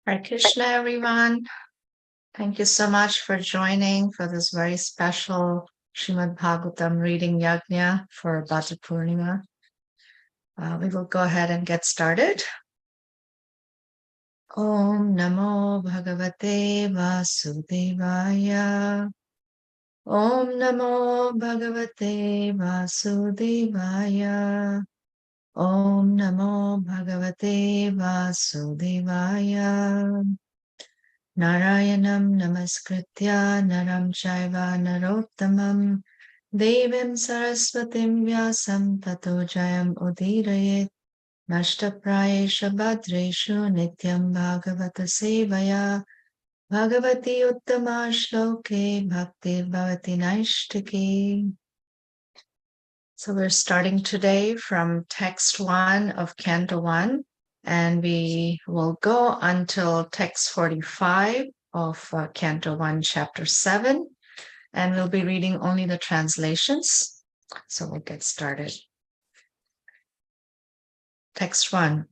Hare Krishna, everyone. Thank you so much for joining for this very special Srimad Bhagavatam reading Yajna for Bhadra Purnima. We will go ahead and get started. Om Namo Bhagavate Vasudevaya. Om Namo Bhagavate Vasudevaya. Om Namo Bhagavate Vasudevaya. Narayanam namaskritya naram chaiva narottamam devim saraswatim vyasam tato jayam udirayet nashtaprayesha bhadreshu nityam bhagavata sevaya bhagavati uttama shloke bhaktir bhavati naishtaki. So we're starting today from text 1 of Canto 1. And we will go until text 45 of Canto 1, Chapter 7. And we'll be reading only the translations. So we'll get started. Text 1.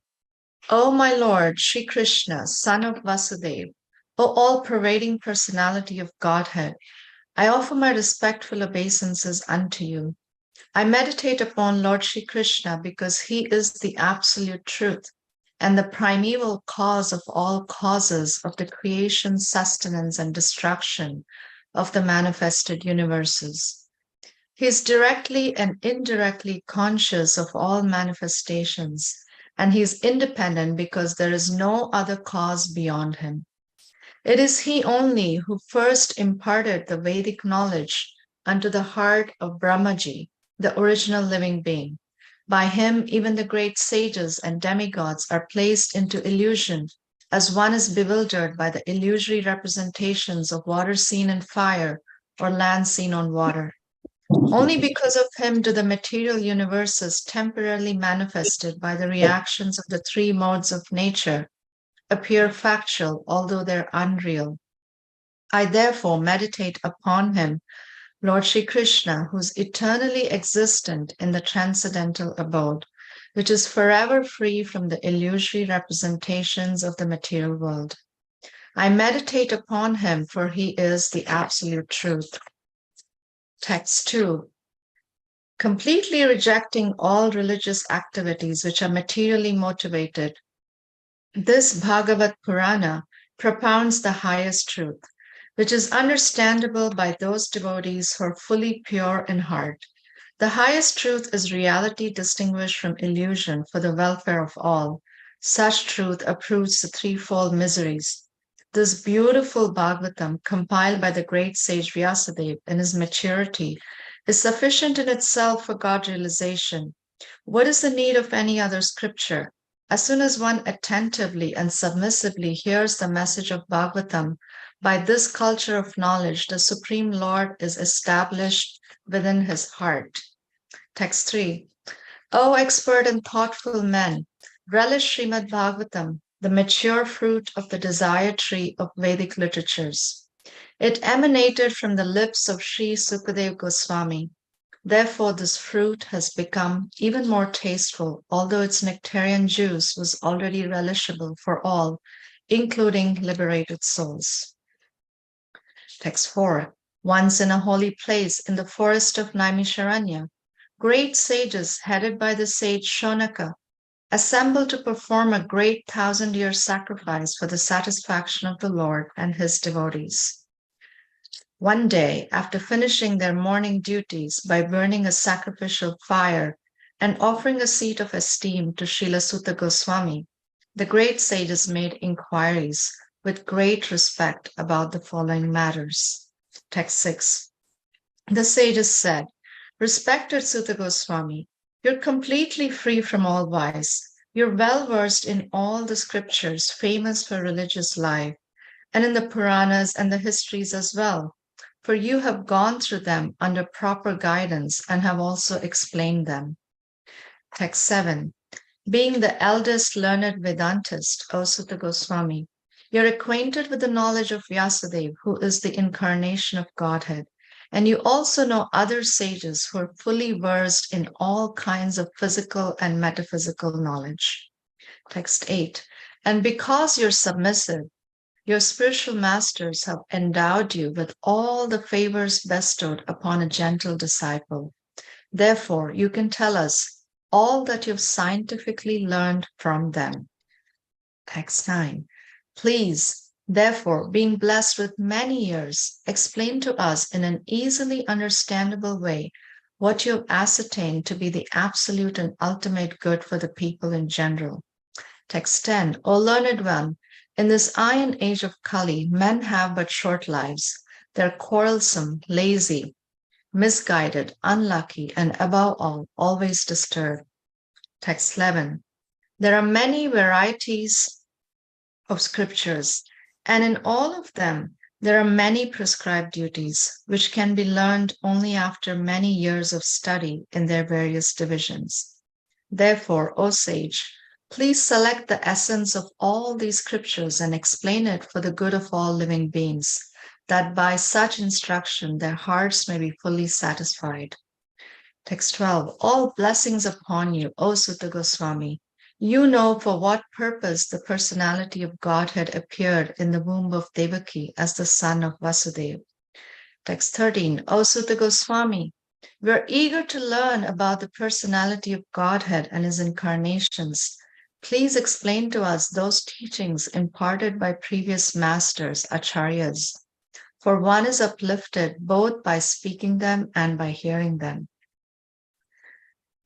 O my Lord, Sri Krishna, son of Vasudeva, O all-pervading personality of Godhead, I offer my respectful obeisances unto you. I meditate upon Lord Sri Krishna because he is the absolute truth and the primeval cause of all causes of the creation, sustenance, and destruction of the manifested universes. He is directly and indirectly conscious of all manifestations, and he is independent because there is no other cause beyond him. It is he only who first imparted the Vedic knowledge unto the heart of Brahmaji, the original living being. By him, even the great sages and demigods are placed into illusion, as one is bewildered by the illusory representations of water seen in fire or land seen on water. Only because of him do the material universes temporarily manifested by the reactions of the three modes of nature appear factual, although they're unreal. I therefore meditate upon him, Lord Sri Krishna, who is eternally existent in the transcendental abode, which is forever free from the illusory representations of the material world. I meditate upon him, for he is the absolute truth. Text 2. Completely rejecting all religious activities which are materially motivated, this Bhagavat Purana propounds the highest truth, which is understandable by those devotees who are fully pure in heart. The highest truth is reality distinguished from illusion for the welfare of all. Such truth uproots the threefold miseries. This beautiful Bhagavatam, compiled by the great sage Vyasadeva in his maturity, is sufficient in itself for God realization. What is the need of any other scripture? As soon as one attentively and submissively hears the message of Bhagavatam, by this culture of knowledge, the Supreme Lord is established within his heart. Text 3. O expert and thoughtful men, relish Srimad Bhagavatam, the mature fruit of the desire tree of Vedic literatures. It emanated from the lips of Sri Sukadeva Goswami. Therefore, this fruit has become even more tasteful, although its nectarian juice was already relishable for all, including liberated souls. Text 4. Once in a holy place in the forest of Naimisharanya, great sages headed by the sage Shonaka assembled to perform a great 1,000-year sacrifice for the satisfaction of the Lord and his devotees. One day, after finishing their morning duties by burning a sacrificial fire and offering a seat of esteem to Srila Sutta Goswami, the great sages made inquiries with great respect about the following matters. Text 6. The sages said, Respected Sutta Goswami, you're completely free from all vice. You're well versed in all the scriptures famous for religious life, and in the Puranas and the histories as well, for you have gone through them under proper guidance and have also explained them. Text 7. Being the eldest learned Vedantist, O Sutta Goswami, you're acquainted with the knowledge of Vyasadeva, who is the incarnation of Godhead, and you also know other sages who are fully versed in all kinds of physical and metaphysical knowledge. Text 8. And because you're submissive, your spiritual masters have endowed you with all the favors bestowed upon a gentle disciple. Therefore, you can tell us all that you've scientifically learned from them. Text 9. Please, therefore, being blessed with many years, explain to us in an easily understandable way what you have ascertained to be the absolute and ultimate good for the people in general. Text 10. O learned one, in this iron age of Kali, men have but short lives. They're quarrelsome, lazy, misguided, unlucky, and above all, always disturbed. Text 11. There are many varieties of scriptures, and in all of them, there are many prescribed duties, which can be learned only after many years of study in their various divisions. Therefore, O sage, please select the essence of all these scriptures and explain it for the good of all living beings, that by such instruction their hearts may be fully satisfied. Text 12. All blessings upon you, O Sutta Goswami. You know for what purpose the personality of Godhead appeared in the womb of Devaki as the son of Vasudeva. Text 13. O Sutta Goswami, we are eager to learn about the personality of Godhead and his incarnations. Please explain to us those teachings imparted by previous masters, acharyas, for one is uplifted both by speaking them and by hearing them.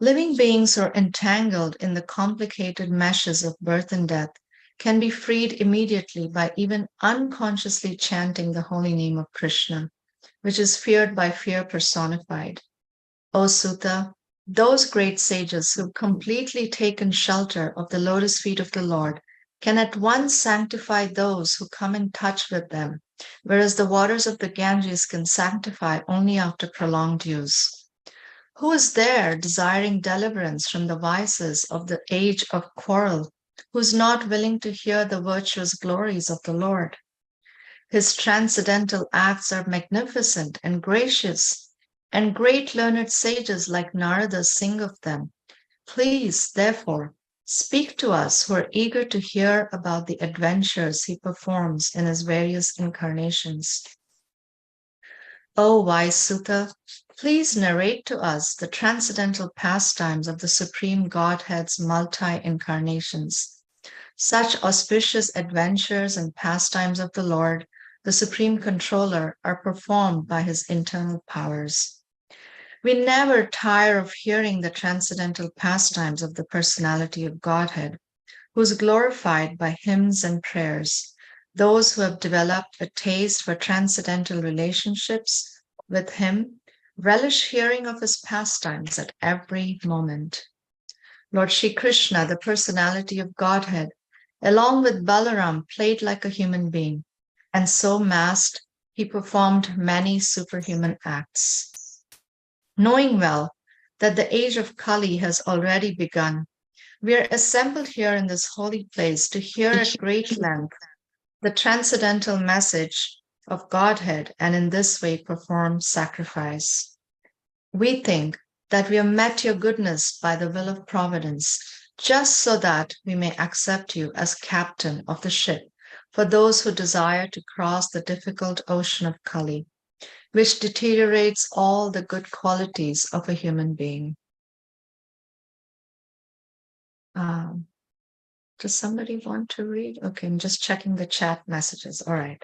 Living beings who are entangled in the complicated meshes of birth and death can be freed immediately by even unconsciously chanting the holy name of Krishna, which is feared by fear personified. O Sutta, those great sages who've completely taken shelter of the lotus feet of the Lord can at once sanctify those who come in touch with them, whereas the waters of the Ganges can sanctify only after prolonged use. Who is there desiring deliverance from the vices of the age of quarrel, who is not willing to hear the virtuous glories of the Lord? His transcendental acts are magnificent and gracious, and great learned sages like Narada sing of them. Please, therefore, speak to us who are eager to hear about the adventures he performs in his various incarnations. O wise Sutta, please narrate to us the transcendental pastimes of the Supreme Godhead's multi-incarnations. Such auspicious adventures and pastimes of the Lord, the Supreme Controller, are performed by his internal powers. We never tire of hearing the transcendental pastimes of the personality of Godhead, who is glorified by hymns and prayers. Those who have developed a taste for transcendental relationships with him relish hearing of his pastimes at every moment. Lord Shri Krishna, the personality of Godhead, along with Balaram, played like a human being, and so masked, he performed many superhuman acts. Knowing well that the age of Kali has already begun, we are assembled here in this holy place to hear at great length the transcendental message of Godhead and in this way perform sacrifice. We think that we have met your goodness by the will of providence, just so that we may accept you as captain of the ship for those who desire to cross the difficult ocean of Kali, which deteriorates all the good qualities of a human being. Does somebody want to read? Okay, I'm just checking the chat messages. All right.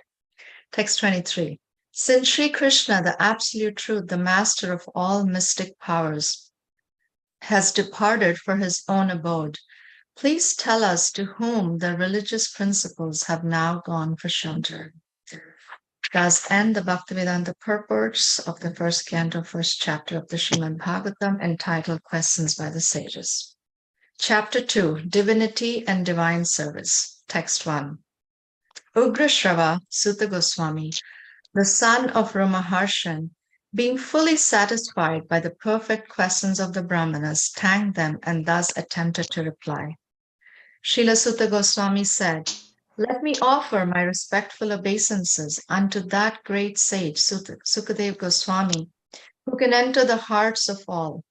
Text 23. Since Sri Krishna, the absolute truth, the master of all mystic powers, has departed for his own abode, please tell us to whom the religious principles have now gone for shelter. Thus end the Bhaktivedanta purports of the first canto, first chapter of the Srimad Bhagavatam, entitled Questions by the Sages. Chapter 2, Divinity and Divine Service. Text 1. Ugrashrava Sutta Goswami, the son of Ramaharshan, being fully satisfied by the perfect questions of the Brahmanas, thanked them and thus attempted to reply. Srila Sutta Goswami said, "Let me offer my respectful obeisances unto that great sage, Sukadeva Goswami, who can enter the hearts of all.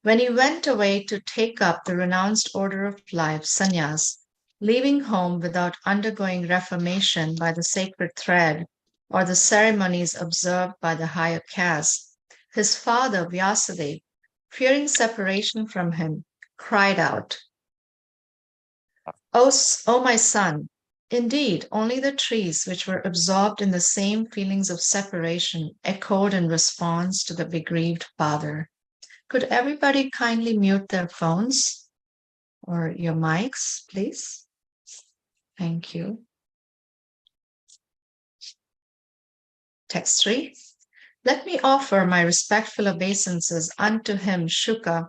When he went away to take up the renounced order of life, sannyas, leaving home without undergoing reformation by the sacred thread or the ceremonies observed by the higher caste, his father Vyasadeva, fearing separation from him, cried out, O my son, indeed, only the trees which were absorbed in the same feelings of separation echoed in response to the bereaved father. Could everybody kindly mute their phones or your mics, please? Thank you. Text 3. Let me offer my respectful obeisances unto him, Shuka,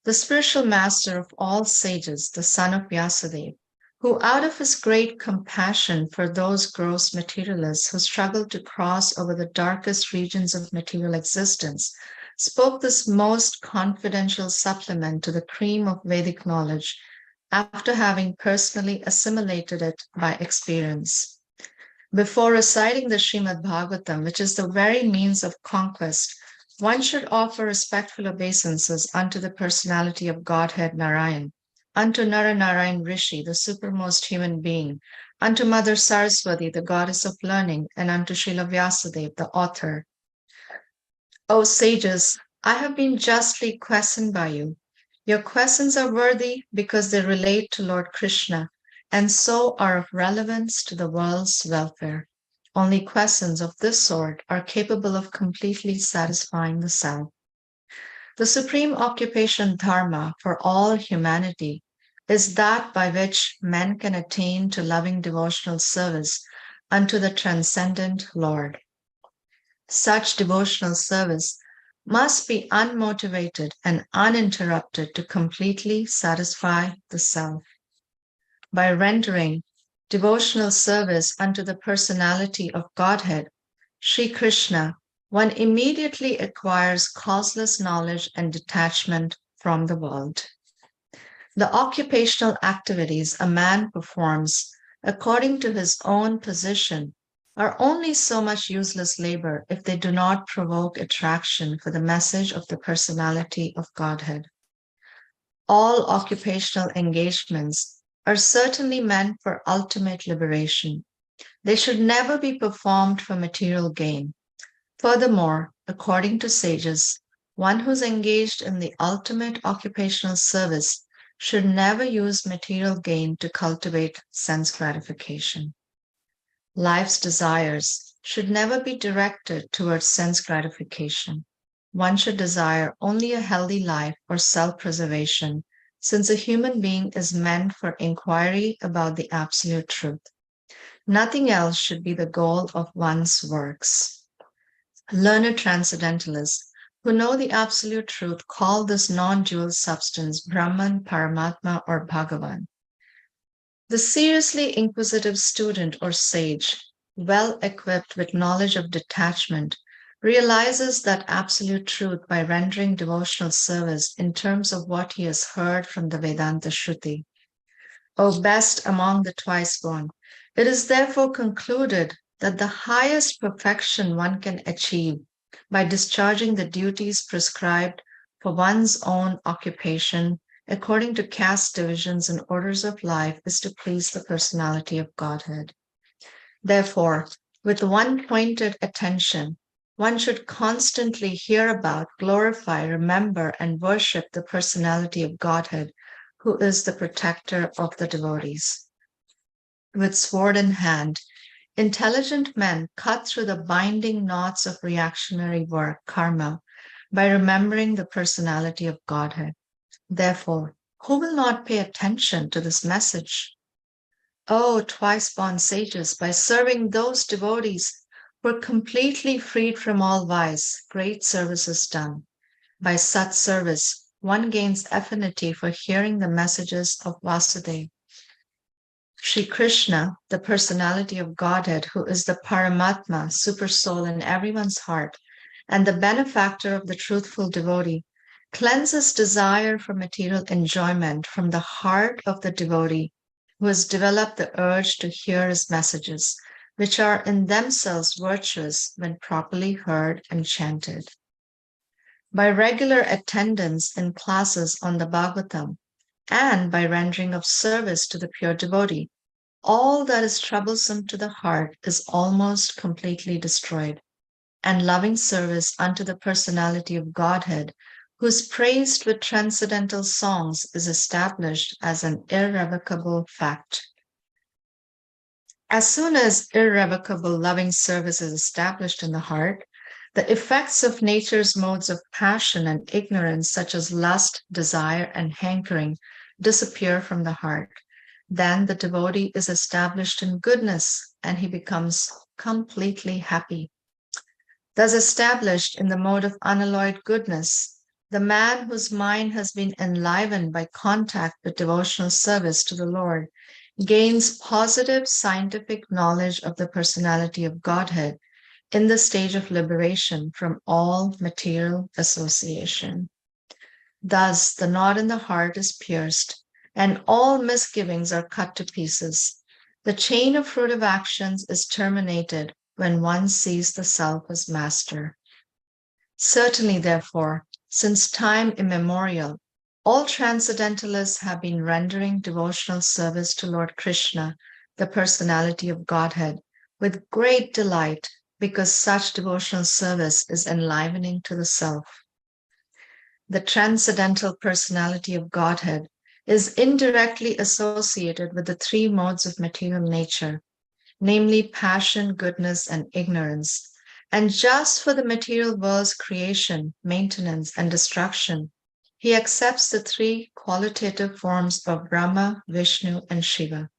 the spiritual master of all sages, the son of Vyasadeva, who out of his great compassion for those gross materialists who struggle to cross over the darkest regions of material existence, spoke this most confidential supplement to the cream of Vedic knowledge after having personally assimilated it by experience. Before reciting the Srimad Bhagavatam, which is the very means of conquest, one should offer respectful obeisances unto the personality of Godhead Narayan, unto Narayan Rishi, the supermost human being, unto Mother Saraswati, the goddess of learning, and unto Srila Vyasadeva, the author. O sages, I have been justly questioned by you. Your questions are worthy because they relate to Lord Krishna, and so are of relevance to the world's welfare. Only questions of this sort are capable of completely satisfying the self. The supreme occupation dharma for all humanity is that by which men can attain to loving devotional service unto the transcendent Lord. Such devotional service must be unmotivated and uninterrupted to completely satisfy the self. By rendering devotional service unto the personality of Godhead, Sri Krishna, one immediately acquires causeless knowledge and detachment from the world. The occupational activities a man performs according to his own position are only so much useless labor if they do not provoke attraction for the message of the personality of Godhead. All occupational engagements are certainly meant for ultimate liberation. They should never be performed for material gain. Furthermore, according to sages, one who's engaged in the ultimate occupational service should never use material gain to cultivate sense gratification. Life's desires should never be directed towards sense gratification. One should desire only a healthy life or self-preservation, since a human being is meant for inquiry about the absolute truth. Nothing else should be the goal of one's works. Learned transcendentalists who know the absolute truth call this non-dual substance Brahman, Paramatma, or Bhagavan. The seriously inquisitive student or sage, well equipped with knowledge of detachment, realizes that absolute truth by rendering devotional service in terms of what he has heard from the Vedanta Shruti. O best among the twice born, it is therefore concluded that the highest perfection one can achieve by discharging the duties prescribed for one's own occupation according to caste divisions and orders of life is to please the personality of Godhead. Therefore, with one pointed attention, one should constantly hear about, glorify, remember, and worship the personality of Godhead, who is the protector of the devotees. With sword in hand, intelligent men cut through the binding knots of reactionary work, karma, by remembering the personality of Godhead. Therefore, who will not pay attention to this message? O twice born sages, by serving those devotees who are completely freed from all vice, great service is done. By such service, one gains affinity for hearing the messages of Vasudeva. Sri Krishna, the personality of Godhead, who is the Paramatma, supersoul in everyone's heart, and the benefactor of the truthful devotee, cleanses desire for material enjoyment from the heart of the devotee who has developed the urge to hear his messages, which are in themselves virtuous when properly heard and chanted. By regular attendance in classes on the Bhagavatam, and by rendering of service to the pure devotee, all that is troublesome to the heart is almost completely destroyed, and loving service unto the personality of Godhead, who is praised with transcendental songs, is established as an irrevocable fact. As soon as irrevocable loving service is established in the heart, the effects of nature's modes of passion and ignorance, such as lust, desire, and hankering, disappear from the heart. Then the devotee is established in goodness and he becomes completely happy. Thus established in the mode of unalloyed goodness, the man whose mind has been enlivened by contact with devotional service to the Lord gains positive scientific knowledge of the personality of Godhead in the stage of liberation from all material association. Thus, the knot in the heart is pierced, and all misgivings are cut to pieces. The chain of fruitive actions is terminated when one sees the self as master. Certainly, therefore, since time immemorial, all transcendentalists have been rendering devotional service to Lord Krishna, the personality of Godhead, with great delight, because such devotional service is enlivening to the self. The transcendental personality of Godhead is indirectly associated with the three modes of material nature, namely passion, goodness, and ignorance. And just for the material world's creation, maintenance, and destruction, he accepts the three qualitative forms of Brahma, Vishnu, and Shiva.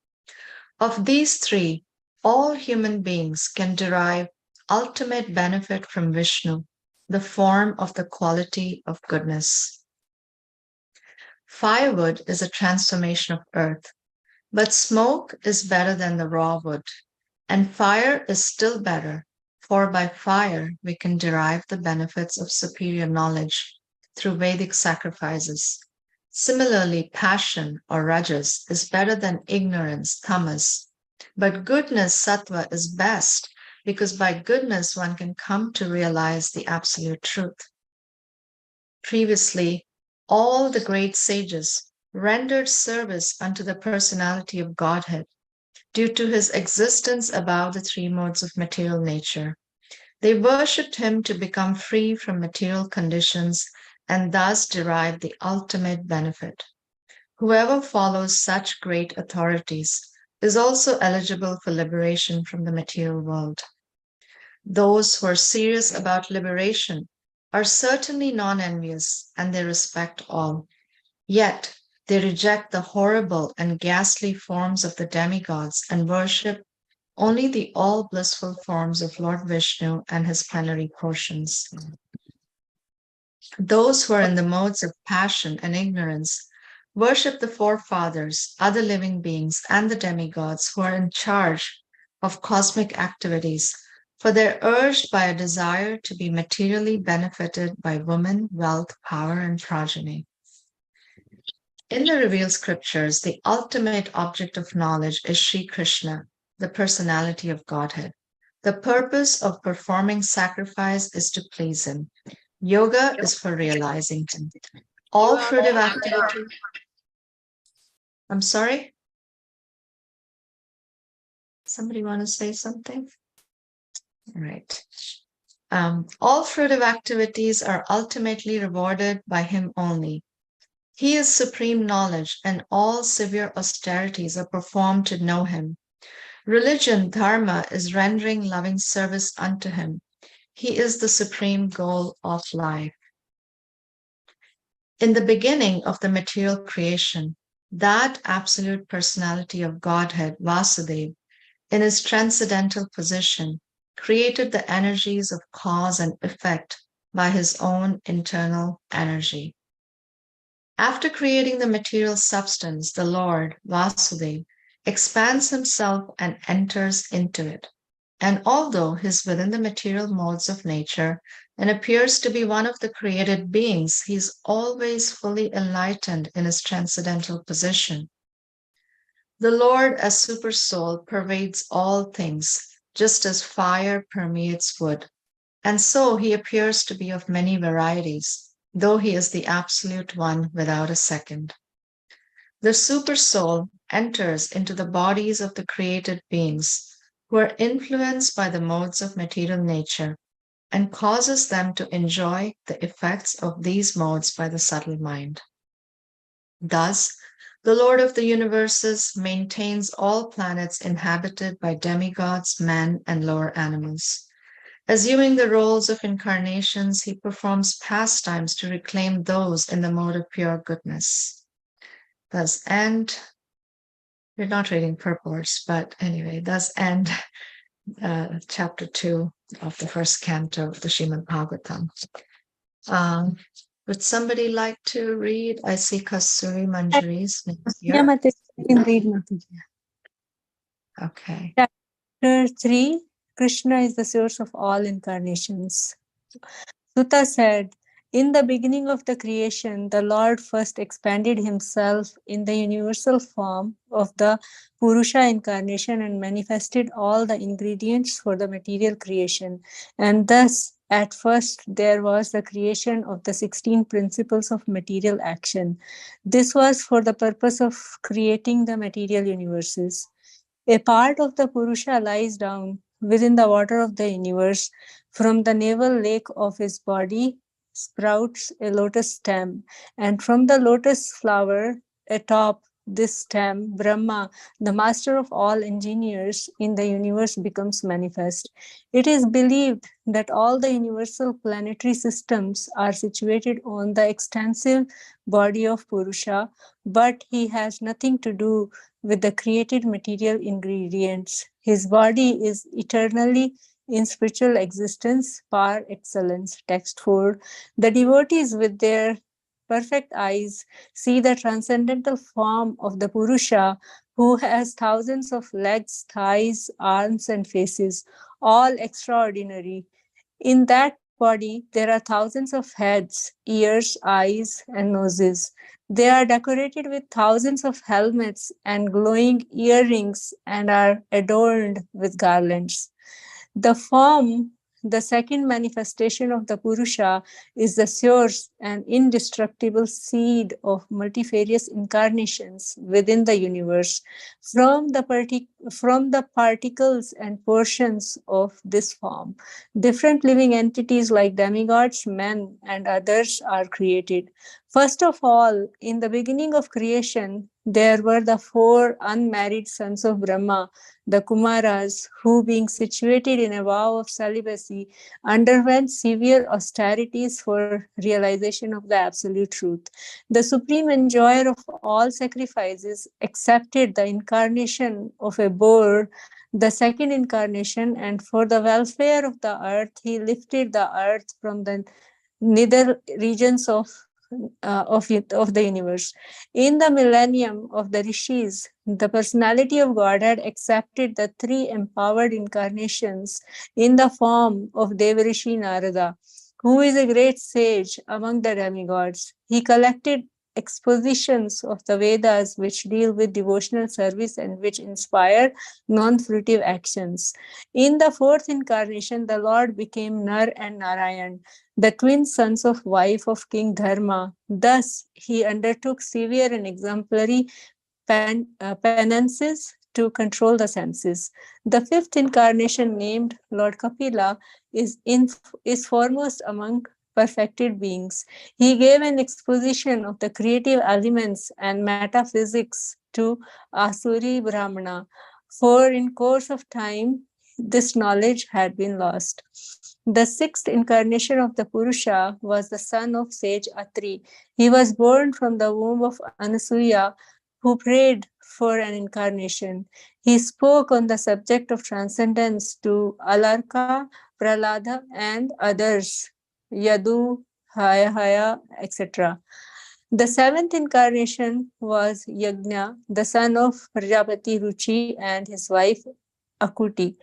Of these three, all human beings can derive ultimate benefit from Vishnu, the form of the quality of goodness. Firewood is a transformation of earth, but smoke is better than the raw wood, and fire is still better, for by fire we can derive the benefits of superior knowledge through Vedic sacrifices. Similarly, passion or rajas is better than ignorance, tamas, but goodness, sattva, is best because by goodness one can come to realize the absolute truth. Previously, all the great sages rendered service unto the personality of Godhead due to his existence above the three modes of material nature. They worshipped him to become free from material conditions and thus derive the ultimate benefit. Whoever follows such great authorities is also eligible for liberation from the material world. Those who are serious about liberation are certainly non-envious and they respect all. Yet they reject the horrible and ghastly forms of the demigods and worship only the all-blissful forms of Lord Vishnu and his plenary portions. Those who are in the modes of passion and ignorance worship the forefathers, other living beings, and the demigods who are in charge of cosmic activities, for they're urged by a desire to be materially benefited by woman, wealth, power, and progeny. In the revealed scriptures, the ultimate object of knowledge is Sri Krishna, the personality of Godhead. The purpose of performing sacrifice is to please him. Yoga is for realizing him. All fruitive activity. I'm sorry? Somebody want to say something? All right. All fruitive activities are ultimately rewarded by him only. He is supreme knowledge, and all severe austerities are performed to know him. Religion, dharma, is rendering loving service unto him. He is the supreme goal of life. In the beginning of the material creation, that absolute personality of Godhead, Vasudev, in his transcendental position, created the energies of cause and effect by his own internal energy. After creating the material substance, the Lord, Vasudev, expands himself and enters into it. And although he is within the material modes of nature and appears to be one of the created beings, he is always fully enlightened in his transcendental position. The Lord as Supersoul pervades all things, just as fire permeates wood. And so he appears to be of many varieties, though he is the absolute one without a second. The supersoul enters into the bodies of the created beings who are influenced by the modes of material nature and causes them to enjoy the effects of these modes by the subtle mind. Thus, the Lord of the universes maintains all planets inhabited by demigods, men, and lower animals. Assuming the roles of incarnations, he performs pastimes to reclaim those in the mode of pure goodness. Thus end, we're not reading purports, but anyway, thus end chapter 2 of the first canto of the Srimad Bhagavatam. Would somebody like to read? I see Kasturi Manjari's name Yeah, here. Mataji, I can read, Mataji. Okay. Chapter 3, Krishna is the source of all incarnations. Sutta said, in the beginning of the creation, the Lord first expanded himself in the universal form of the Purusha incarnation and manifested all the ingredients for the material creation. And thus, at first, there was the creation of the 16 principles of material action. This was for the purpose of creating the material universes. A part of the Purusha lies down within the water of the universe. From the navel lake of his body sprouts a lotus stem, and from the lotus flower atop this stem, Brahma, the master of all engineers in the universe, becomes manifest. It is believed that all the universal planetary systems are situated on the extensive body of Purusha, but he has nothing to do with the created material ingredients. His body is eternally in spiritual existence par excellence. Text 4. The devotees with their perfect eyes see the transcendental form of the Purusha who has thousands of legs, thighs, arms, and faces, all extraordinary. In that body, there are thousands of heads, ears, eyes, and noses. They are decorated with thousands of helmets and glowing earrings and are adorned with garlands. The form, the second manifestation of the Purusha, is the source and indestructible seed of multifarious incarnations within the universe. From the particles and portions of this form, different living entities like demigods, men, and others are created. First of all, in the beginning of creation, there were the four unmarried sons of Brahma, the Kumaras, who, being situated in a vow of celibacy, underwent severe austerities for realization of the absolute truth. The supreme enjoyer of all sacrifices accepted the incarnation of a boar, the second incarnation, and for the welfare of the earth, he lifted the earth from the nether regions of the universe. In the millennium of the rishis, the personality of God had accepted the three empowered incarnations in the form of Devarishi Narada, who is a great sage among the demigods. He collected expositions of the Vedas which deal with devotional service and which inspire non-fruitive actions. In the fourth incarnation, the Lord became Nar and Narayan, the twin sons of wife of King Dharma. Thus, he undertook severe and exemplary penances to control the senses. The fifth incarnation, named Lord Kapila, is foremost among perfected beings. He gave an exposition of the creative elements and metaphysics to Asuri Brahmana, for in course of time this knowledge had been lost. The sixth incarnation of the Purusha was the son of sage Atri. He was born from the womb of Anasuya, who prayed for an incarnation. He spoke on the subject of transcendence to Alarka, Pralada, and others, Yadu, Haya, etc. The seventh incarnation was Yajna, the son of Prajapati Ruchi and his wife Akuti.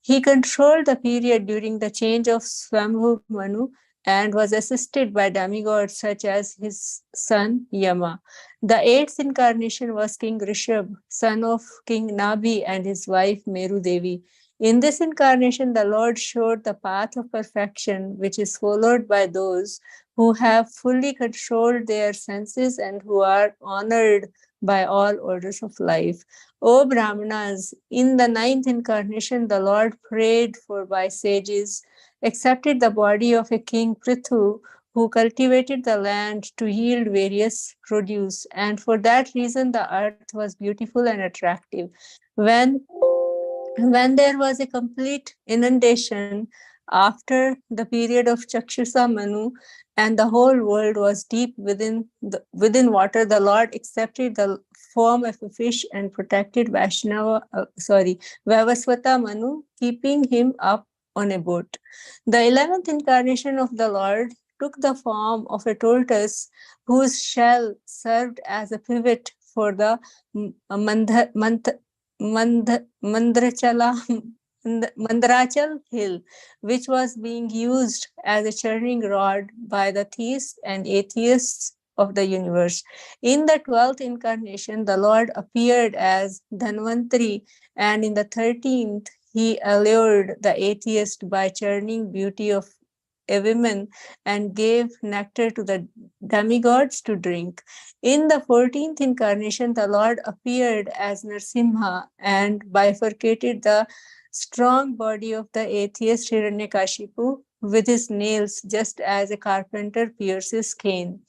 He controlled the period during the change of Swambhu Manu and was assisted by demigods such as his son Yama. The eighth incarnation was King Rishabh, son of King Nabhi and his wife Meru Devi. In this incarnation, the Lord showed the path of perfection, which is followed by those who have fully controlled their senses and who are honored by all orders of life. O Brahmanas, in the ninth incarnation, the Lord prayed for by sages, accepted the body of a king Prithu, who cultivated the land to yield various produce, and for that reason the earth was beautiful and attractive. When when there was a complete inundation after the period of Chakshusa Manu, and the whole world was deep within water, the Lord accepted the form of a fish and protected Vavaswata Manu, keeping him up on a boat. The 11th incarnation of the Lord took the form of a tortoise whose shell served as a pivot for the Mandrachala Mandrachal hill, which was being used as a churning rod by the theists and atheists of the universe. In the 12th incarnation, the Lord appeared as Dhanvantari, and in the 13th, he allured the atheist by churning beauty of a woman and gave nectar to the demigods to drink. In the 14th incarnation, the Lord appeared as Narsimha and bifurcated the strong body of the atheist Hiranyakashipu with his nails, just as a carpenter pierces cane.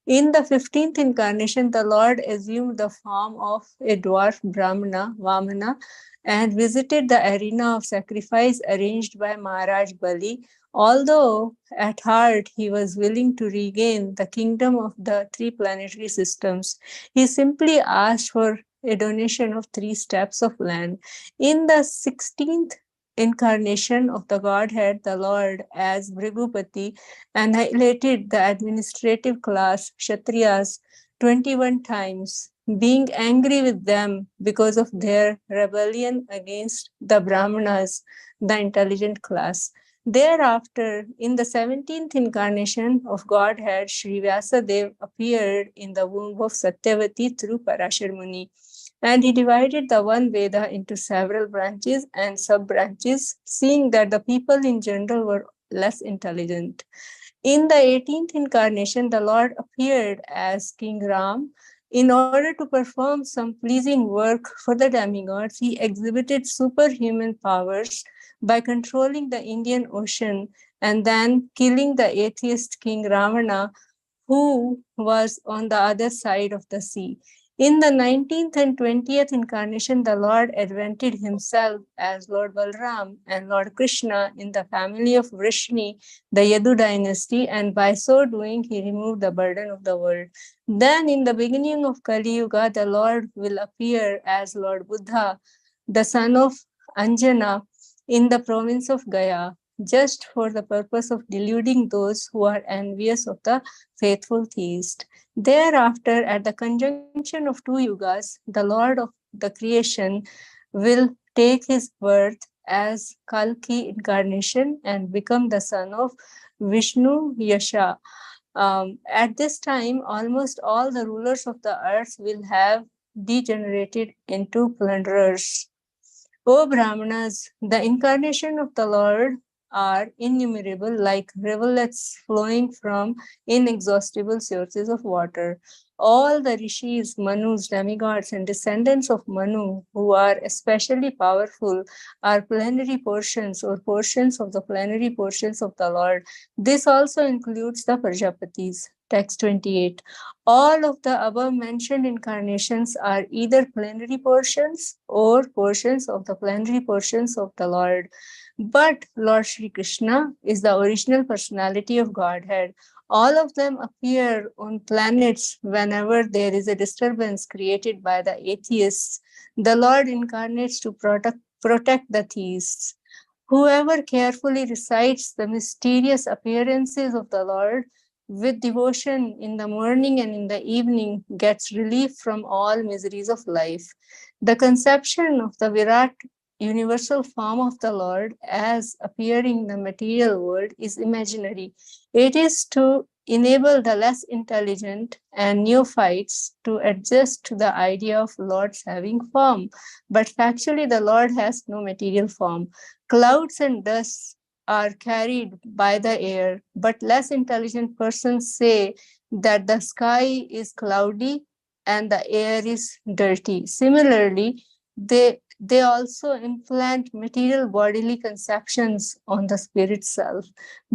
In the 15th incarnation, the Lord assumed the form of a dwarf Brahmana, Vamana, and visited the arena of sacrifice arranged by Maharaj Bali. Although at heart he was willing to regain the kingdom of the three planetary systems, he simply asked for a donation of 3 steps of land. In the 16th incarnation of the Godhead, the Lord, as Bhrigupati, annihilated the administrative class, Kshatriyas, 21 times, being angry with them because of their rebellion against the Brahmanas, the intelligent class. Thereafter, in the 17th incarnation of Godhead, Sri Vyasadeva appeared in the womb of Satyavati through Parashar Muni, and he divided the one Veda into several branches and sub branches, seeing that the people in general were less intelligent. In the 18th incarnation, the Lord appeared as King Ram. In order to perform some pleasing work for the demigods, he exhibited superhuman powers by controlling the Indian Ocean and then killing the atheist King Ravana, who was on the other side of the sea. In the 19th and 20th incarnation, the Lord advented himself as Lord Balram and Lord Krishna in the family of Vrishni, the Yadu dynasty, and by so doing, he removed the burden of the world. Then, in the beginning of Kali Yuga, the Lord will appear as Lord Buddha, the son of Anjana, in the province of Gaya, just for the purpose of deluding those who are envious of the faithful theist. Thereafter, at the conjunction of 2 yugas, the Lord of the creation will take his birth as Kalki incarnation and become the son of Vishnu Yasha. At this time, almost all the rulers of the earth will have degenerated into plunderers. O Brahmanas, the incarnation of the Lord are innumerable, like rivulets flowing from inexhaustible sources of water. All the rishis, manus, demigods, and descendants of Manu, who are especially powerful, are plenary portions or portions of the plenary portions of the Lord. This also includes the Prajapatis. Text 28. All of the above mentioned incarnations are either plenary portions or portions of the plenary portions of the Lord. But Lord Sri Krishna is the original personality of Godhead. All of them appear on planets whenever there is a disturbance created by the atheists. The Lord incarnates to protect the theists. Whoever carefully recites the mysterious appearances of the Lord with devotion in the morning and in the evening gets relief from all miseries of life. The conception of the Virat universal form of the Lord as appearing in the material world is imaginary. It is to enable the less intelligent and neophytes to adjust to the idea of Lord's having form. But factually, the Lord has no material form. Clouds and dust are carried by the air, but less intelligent persons say that the sky is cloudy and the air is dirty. Similarly, they also implant material bodily conceptions on the spirit self.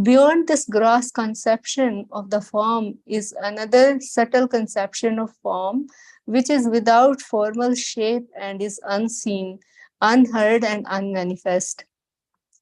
Beyond this gross conception of the form is another subtle conception of form, which is without formal shape and is unseen, unheard, and unmanifest.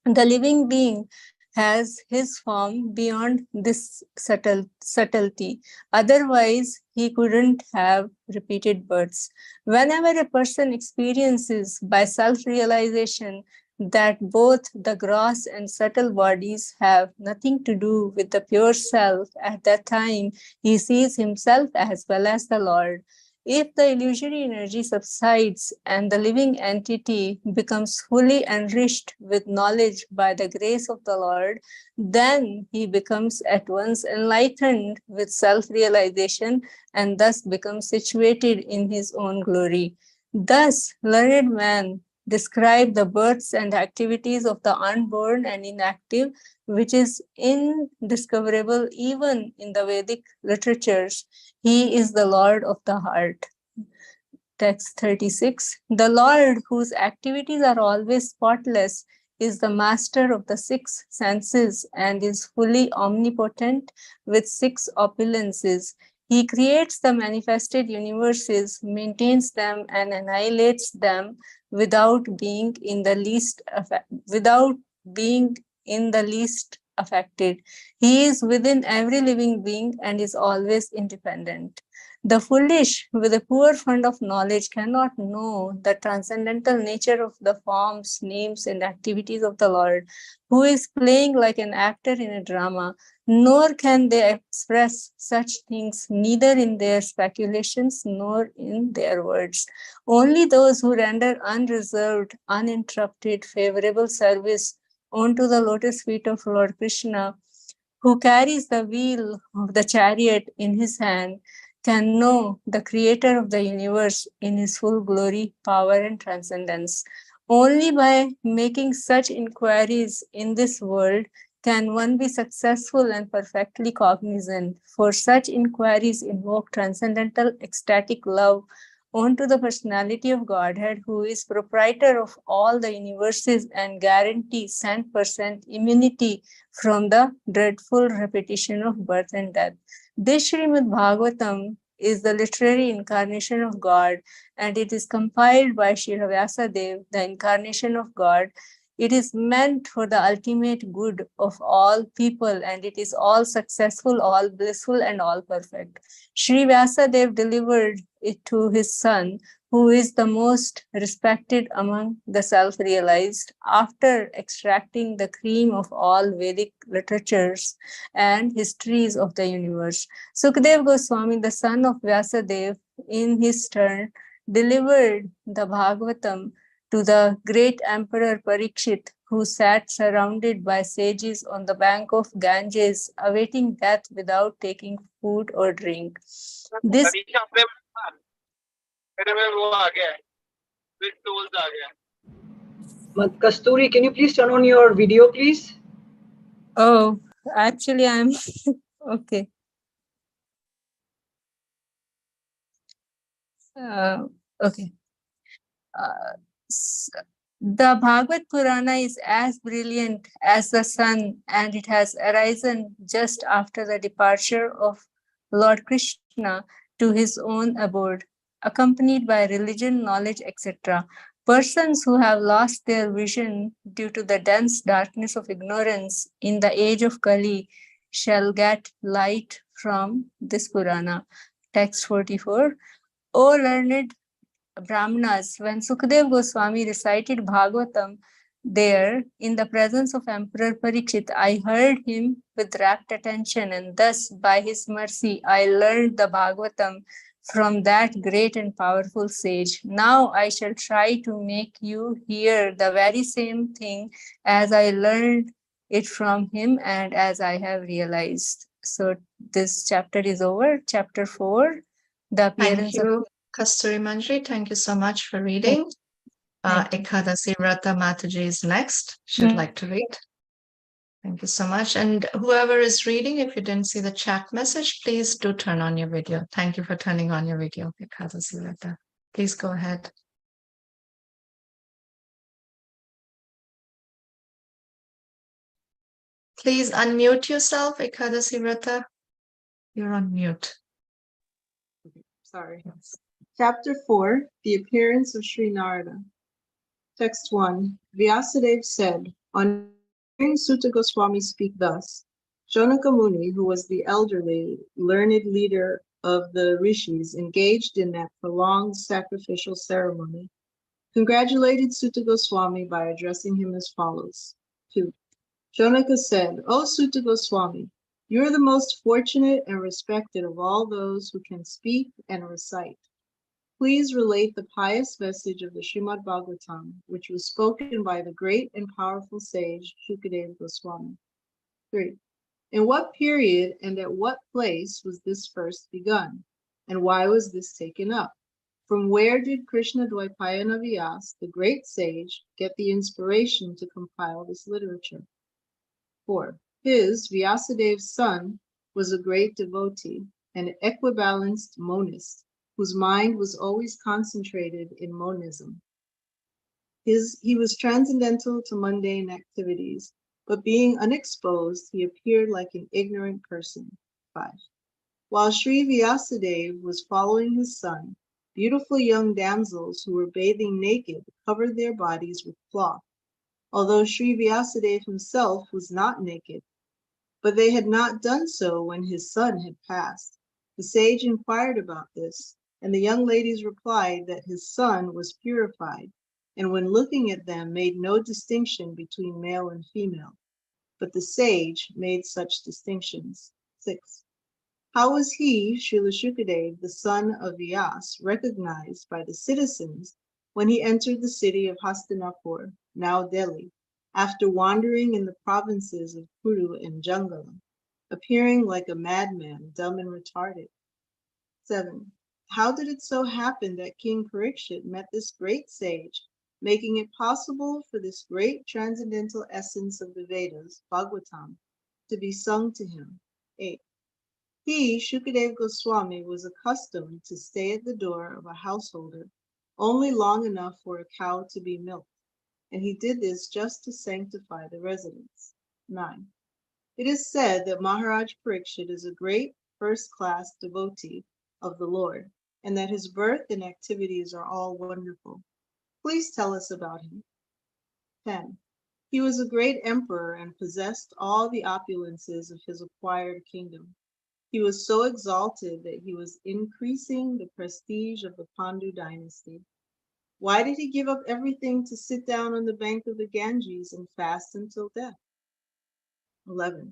The living being has his form beyond this subtlety. Otherwise, he couldn't have repeated births. Whenever a person experiences by self realization that both the gross and subtle bodies have nothing to do with the pure self, at that time he sees himself as well as the Lord. If the illusory energy subsides and the living entity becomes fully enriched with knowledge by the grace of the Lord, then he becomes at once enlightened with self realization and thus becomes situated in his own glory. Thus, learned men describe the births and activities of the unborn and inactive, which is indiscoverable even in the Vedic literatures. He is the Lord of the heart. Text 36. The Lord, whose activities are always spotless, is the master of the six senses and is fully omnipotent with six opulences. He creates the manifested universes, maintains them, and annihilates them without being in the least without being in the least affected. He is within every living being and is always independent. The foolish, with a poor fund of knowledge, cannot know the transcendental nature of the forms, names, and activities of the Lord, who is playing like an actor in a drama, nor can they express such things neither in their speculations nor in their words. Only those who render unreserved, uninterrupted, favorable service onto the lotus feet of Lord Krishna, who carries the wheel of the chariot in his hand, can know the creator of the universe in his full glory, power, and transcendence. Only by making such inquiries in this world can one be successful and perfectly cognizant, for such inquiries invoke transcendental ecstatic love onto the personality of Godhead, who is proprietor of all the universes and guarantees 100% immunity from the dreadful repetition of birth and death. This Srimad Bhagavatam is the literary incarnation of God, and it is compiled by Srila Vyasadeva, the incarnation of God. It is meant for the ultimate good of all people, and it is all successful, all blissful, and all perfect. Sri Vyasadeva delivered it to his son, who is the most respected among the self-realized, after extracting the cream of all Vedic literatures and histories of the universe. Sukadeva Goswami, the son of Vyasadeva, in his turn, delivered the Bhagavatam to the great emperor Parikshit, who sat surrounded by sages on the bank of Ganges, awaiting death without taking food or drink. This Kasturi, can you please turn on your video, please? Oh, actually, I'm okay. Okay. The Bhagavad Purana is as brilliant as the sun, and it has arisen just after the departure of Lord Krishna to his own abode, accompanied by religion, knowledge, etc. Persons who have lost their vision due to the dense darkness of ignorance in the age of Kali shall get light from this Purana. Text 44. O learned Brahmanas, when Sukadev Goswami recited Bhagavatam there in the presence of Emperor Parikshit, I heard him with rapt attention, and thus, by his mercy, I learned the Bhagavatam from that great and powerful sage. Now I shall try to make you hear the very same thing as I learned it from him and as I have realized. So this chapter is over. Chapter 4, the appearance Thank you, Kasturi Manjri. Thank you so much for reading. Ekadasi Vrata Mataji is next. Should like to read. Thank you so much. And whoever is reading, if you didn't see the chat message, please do turn on your video. Thank you for turning on your video, Ekadasi Vrata. Please go ahead. Please unmute yourself, Ekadasi Vrata. You're on mute. Sorry. Yes. Chapter 4, The Appearance of Sri Narada. Text 1. Vyasadeva said, on hearing Sutta Goswami speak thus, Shonaka Muni, who was the elderly, learned leader of the rishis engaged in that prolonged sacrificial ceremony, congratulated Sutta Goswami by addressing him as follows. 2. Shonaka said, O Sutta Goswami, you are the most fortunate and respected of all those who can speak and recite. Please relate the pious message of the Srimad Bhagavatam, which was spoken by the great and powerful sage Shukadeva Goswami. 3. In what period and at what place was this first begun? And why was this taken up? From where did Krishna Dvaipayana Vyas, the great sage, get the inspiration to compile this literature? 4. His, Vyasadev's son, was a great devotee, an equibalanced monist, whose mind was always concentrated in monism. He was transcendental to mundane activities, but being unexposed, he appeared like an ignorant person. 5. While Sri Vyasadeva was following his son, beautiful young damsels who were bathing naked covered their bodies with cloth, although Sri Vyasadeva himself was not naked. But they had not done so when his son had passed. The sage inquired about this, and the young ladies replied that his son was purified, and when looking at them made no distinction between male and female. But the sage made such distinctions. 6. How was he, Srila Shukadeva, the son of Vyas, recognized by the citizens when he entered the city of Hastinapur, now Delhi, after wandering in the provinces of Kuru and Jangala, appearing like a madman, dumb and retarded? 7. How did it so happen that King Parikshit met this great sage, making it possible for this great transcendental essence of the Vedas, Bhagavatam, to be sung to him? 8. He, Shukadeva Goswami, was accustomed to stay at the door of a householder only long enough for a cow to be milked, and he did this just to sanctify the residence. 9. It is said that Maharaj Parikshit is a great first-class devotee of the Lord, and that his birth and activities are all wonderful. Please tell us about him. 10. He was a great emperor and possessed all the opulences of his acquired kingdom. He was so exalted that he was increasing the prestige of the Pandu dynasty. Why did he give up everything to sit down on the bank of the Ganges and fast until death? 11.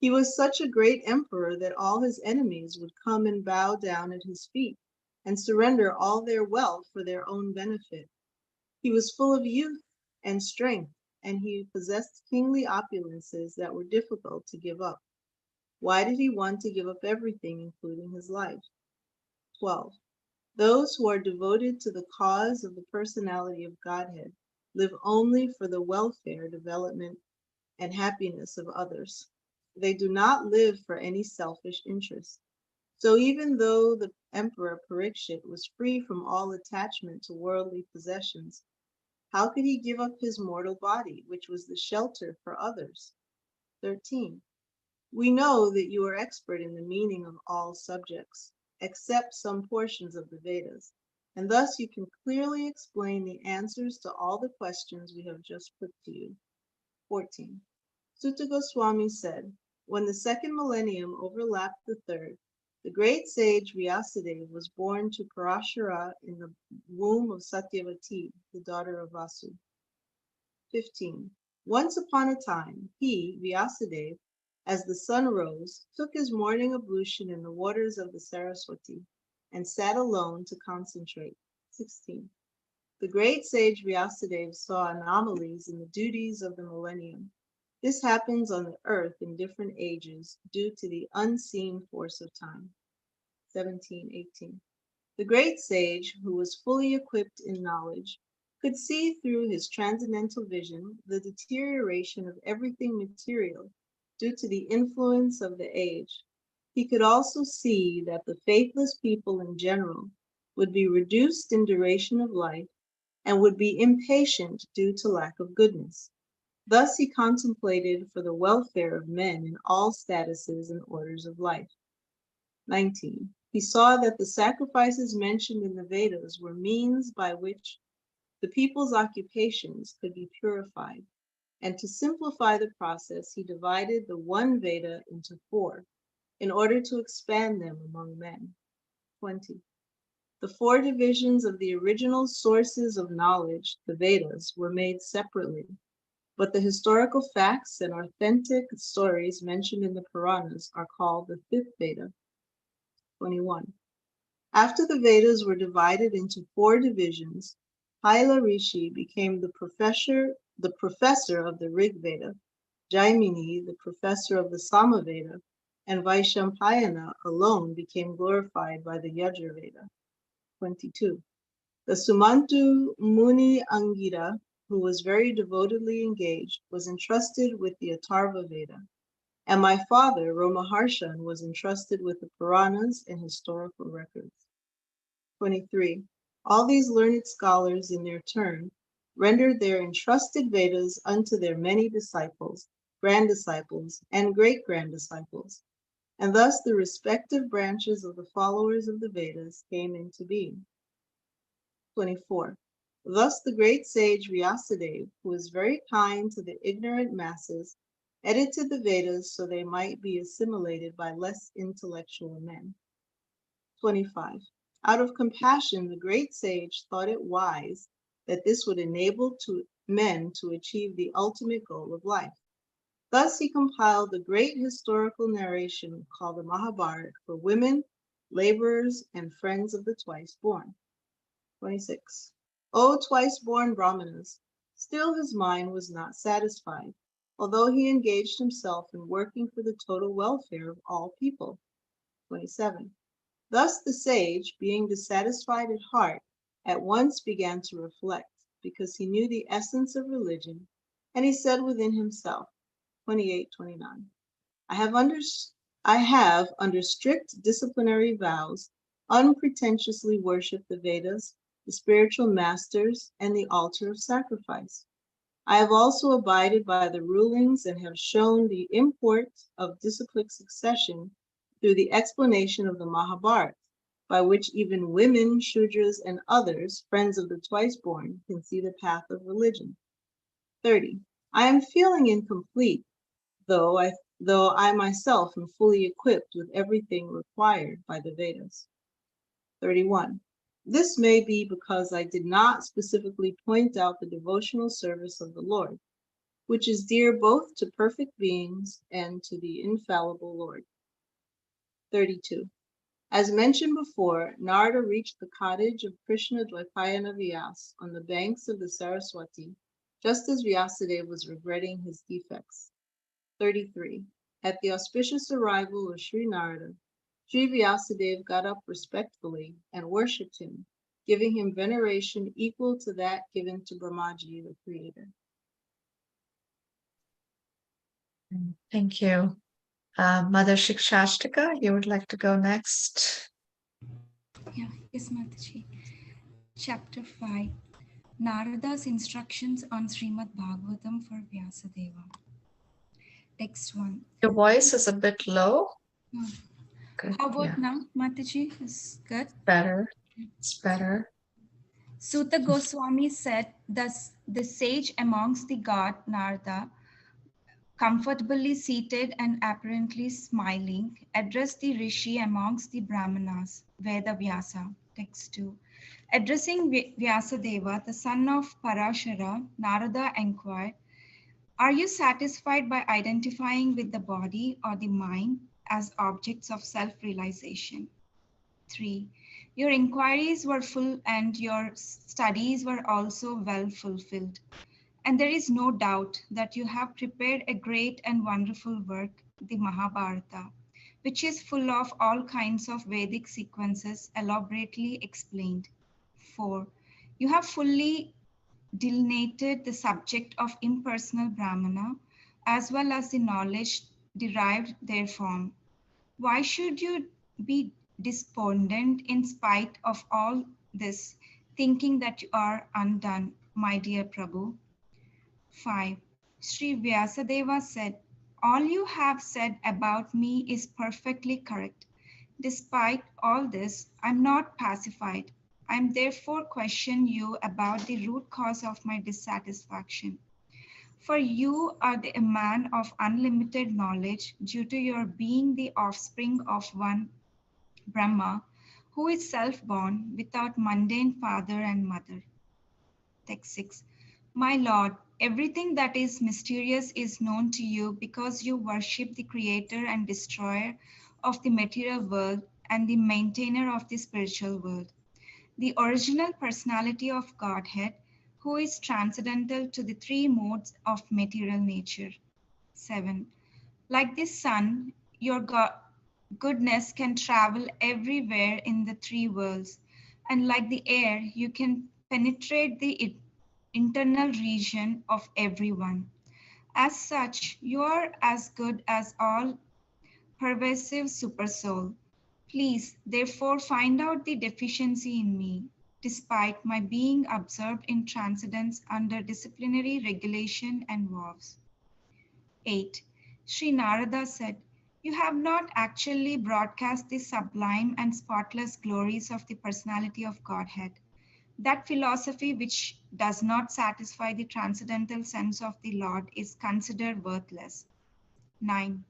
He was such a great emperor that all his enemies would come and bow down at his feet and surrender all their wealth for their own benefit. He was full of youth and strength, and he possessed kingly opulences that were difficult to give up. Why did he want to give up everything, including his life? 12. Those who are devoted to the cause of the personality of Godhead live only for the welfare, development, and happiness of others. They do not live for any selfish interest. So even though the Emperor Parikshit was free from all attachment to worldly possessions, how could he give up his mortal body, which was the shelter for others? 13. We know that you are expert in the meaning of all subjects, except some portions of the Vedas, and thus you can clearly explain the answers to all the questions we have just put to you. 14. Sutta Goswami said, when the second millennium overlapped the third, the great sage Vyasadeva was born to Parashara in the womb of Satyavati, the daughter of Vasu. 15. Once upon a time, he, Vyasadeva, as the sun rose, took his morning ablution in the waters of the Saraswati and sat alone to concentrate. 16. The great sage Vyasadeva saw anomalies in the duties of the millennium. This happens on the earth in different ages due to the unseen force of time. 17, 18. The great sage, who was fully equipped in knowledge, could see through his transcendental vision the deterioration of everything material due to the influence of the age. He could also see that the faithless people in general would be reduced in duration of life and would be impatient due to lack of goodness. Thus he contemplated for the welfare of men in all statuses and orders of life. 19. He saw that the sacrifices mentioned in the Vedas were means by which the people's occupations could be purified, and to simplify the process, he divided the one Veda into 4 in order to expand them among men. 20. The 4 divisions of the original sources of knowledge, the Vedas, were made separately, but the historical facts and authentic stories mentioned in the Puranas are called the 5th Veda. 21. After the Vedas were divided into 4 divisions, Haila Rishi became the professor of the Rig Veda, Jaimini the professor of the Sama Veda, and Vaishampayana alone became glorified by the Yajna Veda. 22. The Sumantu Muni Angita, who was very devotedly engaged, was entrusted with the Atharva Veda, and my father, Romaharshan, was entrusted with the Puranas and historical records. 23. All these learned scholars in their turn rendered their entrusted Vedas unto their many disciples, grand disciples, and great grand disciples, and thus the respective branches of the followers of the Vedas came into being. 24. Thus the great sage Vyasadeva, who was very kind to the ignorant masses, edited the Vedas so they might be assimilated by less intellectual men. 25. Out of compassion, the great sage thought it wise that this would enable men to achieve the ultimate goal of life. Thus he compiled the great historical narration called the Mahabharata for women, laborers, and friends of the twice born. 26. O twice born Brahmanas, still his mind was not satisfied, although he engaged himself in working for the total welfare of all people. 27. Thus the sage, being dissatisfied at heart, at once began to reflect, because he knew the essence of religion, and he said within himself, 28-29, I have, under strict disciplinary vows, unpretentiously worshipped the Vedas, the spiritual masters, and the altar of sacrifice. I have also abided by the rulings and have shown the import of disciplic succession through the explanation of the Mahabharata, by which even women, Shudras, and others, friends of the twice born, can see the path of religion. 30. I am feeling incomplete, though I myself am fully equipped with everything required by the Vedas. 31. This may be because I did not specifically point out the devotional service of the Lord, which is dear both to perfect beings and to the infallible Lord. 32. As mentioned before, Narada reached the cottage of Krishna Dvaipayana Vyas on the banks of the Saraswati, just as Vyasadeva was regretting his defects. 33. At the auspicious arrival of Sri Narada, Sri Vyasadeva got up respectfully and worshipped him, giving him veneration equal to that given to Brahmaji, the creator. Thank you. Mother Shikshashtika, you would like to go next? Yeah, yes, Mataji. Chapter 5. Narada's instructions on Srimad Bhagavatam for Vyasadeva. Text 1. Your voice is a bit low. Oh. Good. How about Yeah. now, Mataji? Is good? Better. It's better. Suta Goswami said, thus the sage amongst the god Narada, comfortably seated and apparently smiling, addressed the rishi amongst the Brahmanas, Veda Vyasa. Text 2. Addressing Vyasadeva, the son of Parashara, Narada inquired, are you satisfied by identifying with the body or the mind as objects of self-realization? 3. Your inquiries were full and your studies were also well fulfilled. And there is no doubt that you have prepared a great and wonderful work, the Mahabharata, which is full of all kinds of Vedic sequences elaborately explained. 4. You have fully delineated the subject of impersonal Brahmana as well as the knowledge derived therefrom. Why should you be despondent in spite of all this, thinking that you are undone, my dear Prabhu? 5. Sri Vyasadeva said, all you have said about me is perfectly correct. Despite all this, I am not pacified. I am therefore question you about the root cause of my dissatisfaction. For you are a man of unlimited knowledge due to your being the offspring of one Brahma, who is self-born without mundane father and mother. Text 6. My Lord, everything that is mysterious is known to you because you worship the creator and destroyer of the material world and the maintainer of the spiritual world, the original personality of Godhead, who is transcendental to the three modes of material nature. 7. Like the sun, your goodness can travel everywhere in the three worlds, and like the air, you can penetrate the internal region of everyone. As such, you are as good as all pervasive supersoul. Please, therefore, find out the deficiency in me, despite my being observed in transcendence under disciplinary regulation and vows. 8. Sri Narada said, you have not actually broadcast the sublime and spotless glories of the personality of Godhead. That philosophy which does not satisfy the transcendental sense of the Lord is considered worthless. 9.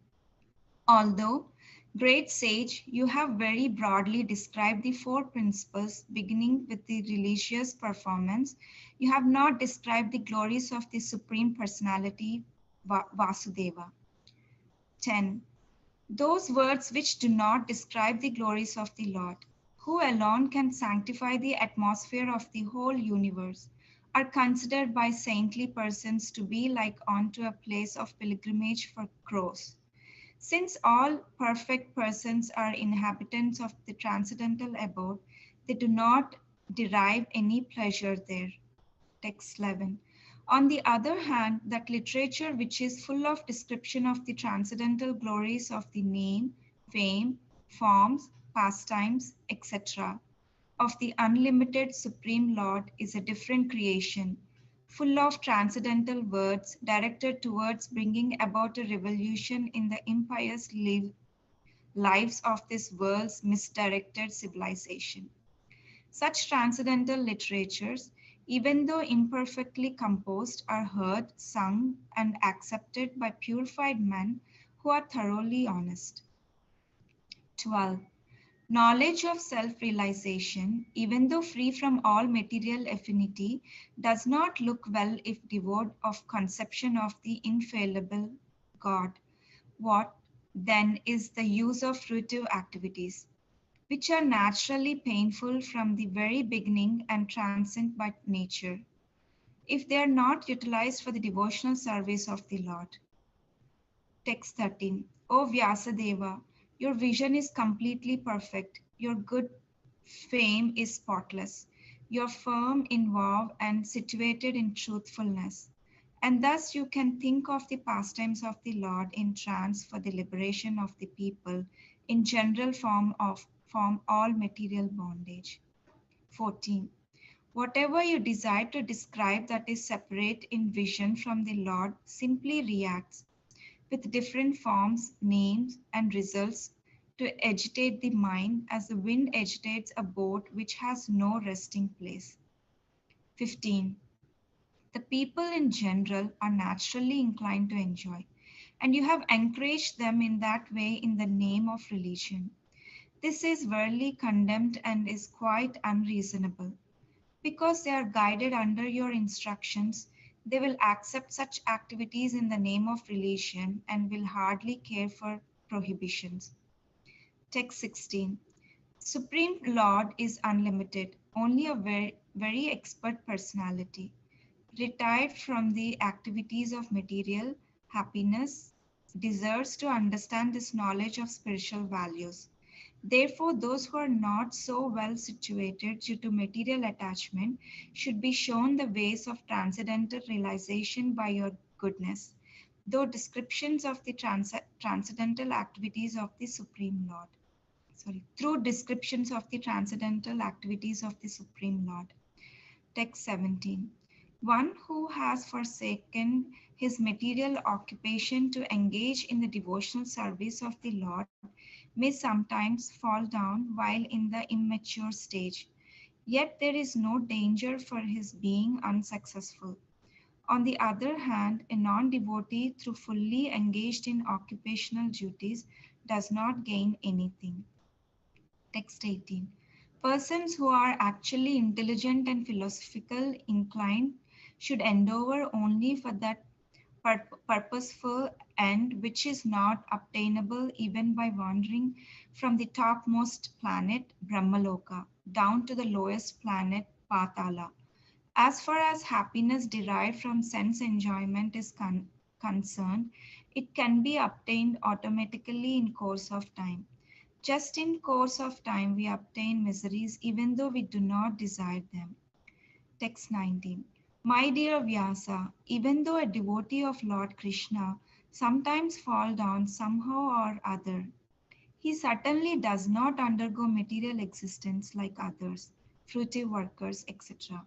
Although, great sage, you have very broadly described the four principles beginning with the religious performance, you have not described the glories of the Supreme Personality, Vasudeva. 10. Those words which do not describe the glories of the Lord, who alone can sanctify the atmosphere of the whole universe, are considered by saintly persons to be like unto a place of pilgrimage for crows. Since all perfect persons are inhabitants of the transcendental abode, they do not derive any pleasure there. Text 11. On the other hand, that literature which is full of description of the transcendental glories of the name, fame, forms, pastimes, etc., of the unlimited Supreme Lord is a different creation, full of transcendental words directed towards bringing about a revolution in the impious lives of this world's misdirected civilization. Such transcendental literatures, even though imperfectly composed, are heard, sung, and accepted by purified men who are thoroughly honest. 12. Knowledge of self-realization, even though free from all material affinity, does not look well if devoid of conception of the infallible God. What, then, is the use of fruitive activities, which are naturally painful from the very beginning and transcend by nature, if they are not utilized for the devotional service of the Lord? Text 13. O Vyasadeva, your vision is completely perfect. Your good fame is spotless. You are firm in vow and situated in truthfulness. And thus you can think of the pastimes of the Lord in trance for the liberation of the people in general from all material bondage. 14. Whatever you desire to describe that is separate in vision from the Lord simply reacts with different forms, names, and results to agitate the mind as the wind agitates a boat which has no resting place. 15. The people in general are naturally inclined to enjoy, and you have encouraged them in that way in the name of religion. This is verily condemned and is quite unreasonable. Because they are guided under your instructions, they will accept such activities in the name of religion and will hardly care for prohibitions. Text 16. Supreme Lord is unlimited, only a very expert personality, retired from the activities of material happiness, deserves to understand this knowledge of spiritual values. Therefore, those who are not so well situated due to material attachment should be shown the ways of transcendental realization by your goodness, though descriptions of the transcendental activities of the Supreme Lord. Through descriptions of the transcendental activities of the Supreme Lord. Text 17. One who has forsaken his material occupation to engage in the devotional service of the Lord may sometimes fall down while in the immature stage. Yet there is no danger for his being unsuccessful. On the other hand, a non devotee, through fully engaged in occupational duties, does not gain anything. Text 18. Persons who are actually intelligent and philosophical inclined should endeavor only for that purposeful end which is not obtainable even by wandering from the topmost planet Brahmaloka down to the lowest planet Patala. As far as happiness derived from sense enjoyment is concerned, it can be obtained automatically in course of time. Just in course of time we obtain miseries even though we do not desire them. Text 19. My dear Vyasa, even though a devotee of Lord Krishna sometimes fall down somehow or other, he certainly does not undergo material existence like others, fruitive workers, etc.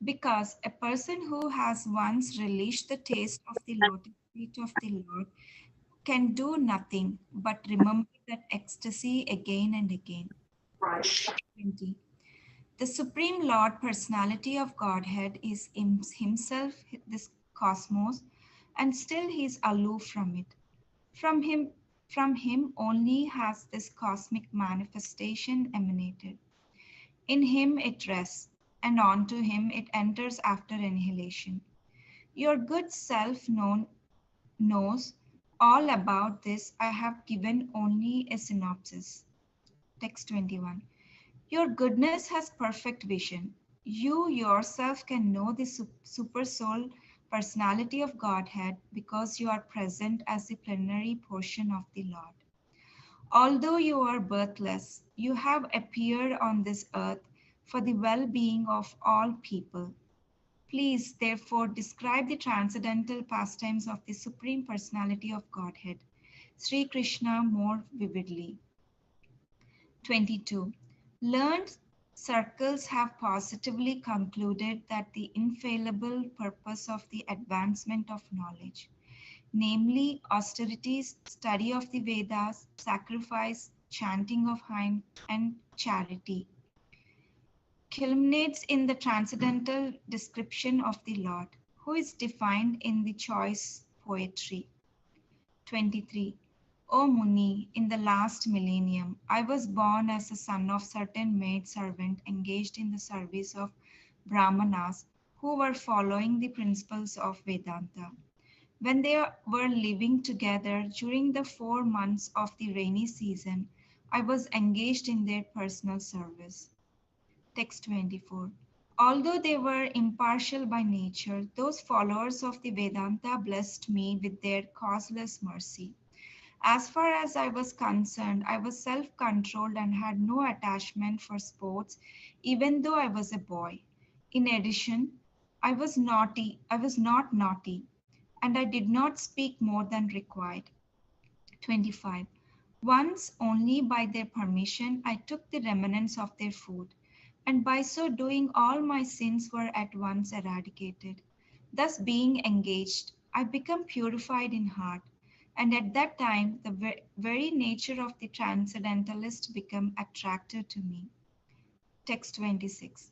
Because a person who has once relished the taste of the lotus feet of the Lord can do nothing but remember that ecstasy again and again. 20. The Supreme Lord Personality of Godhead is himself this cosmos, and still he is aloof from it. From him only has this cosmic manifestation emanated. In him it rests, and onto him it enters after annihilation. Your good self knows all about this. I have given only a synopsis. Text 21. Your goodness has perfect vision. You yourself can know the super soul personality of Godhead because you are present as the plenary portion of the Lord. Although you are birthless, you have appeared on this earth for the well-being of all people. Please, therefore, describe the transcendental pastimes of the Supreme Personality of Godhead, Sri Krishna, more vividly. 22. Learned circles have positively concluded that the infallible purpose of the advancement of knowledge, namely austerities, study of the Vedas, sacrifice, chanting of hymn, and charity, culminates in the transcendental description of the Lord, who is defined in the choice poetry. 23. O Muni, in the last millennium, I was born as the son of certain maid servant engaged in the service of Brahmanas who were following the principles of Vedanta. When they were living together during the 4 months of the rainy season, I was engaged in their personal service. Text 24. Although they were impartial by nature, those followers of the Vedanta blessed me with their causeless mercy. As far as I was concerned, I was self-controlled and had no attachment for sports, even though I was a boy. In addition, I was not naughty, and I did not speak more than required. 25. Once only by their permission, I took the remnants of their food, and by so doing all my sins were at once eradicated. Thus being engaged, I became purified in heart, and at that time the very nature of the transcendentalist became attractive to me. Text 26.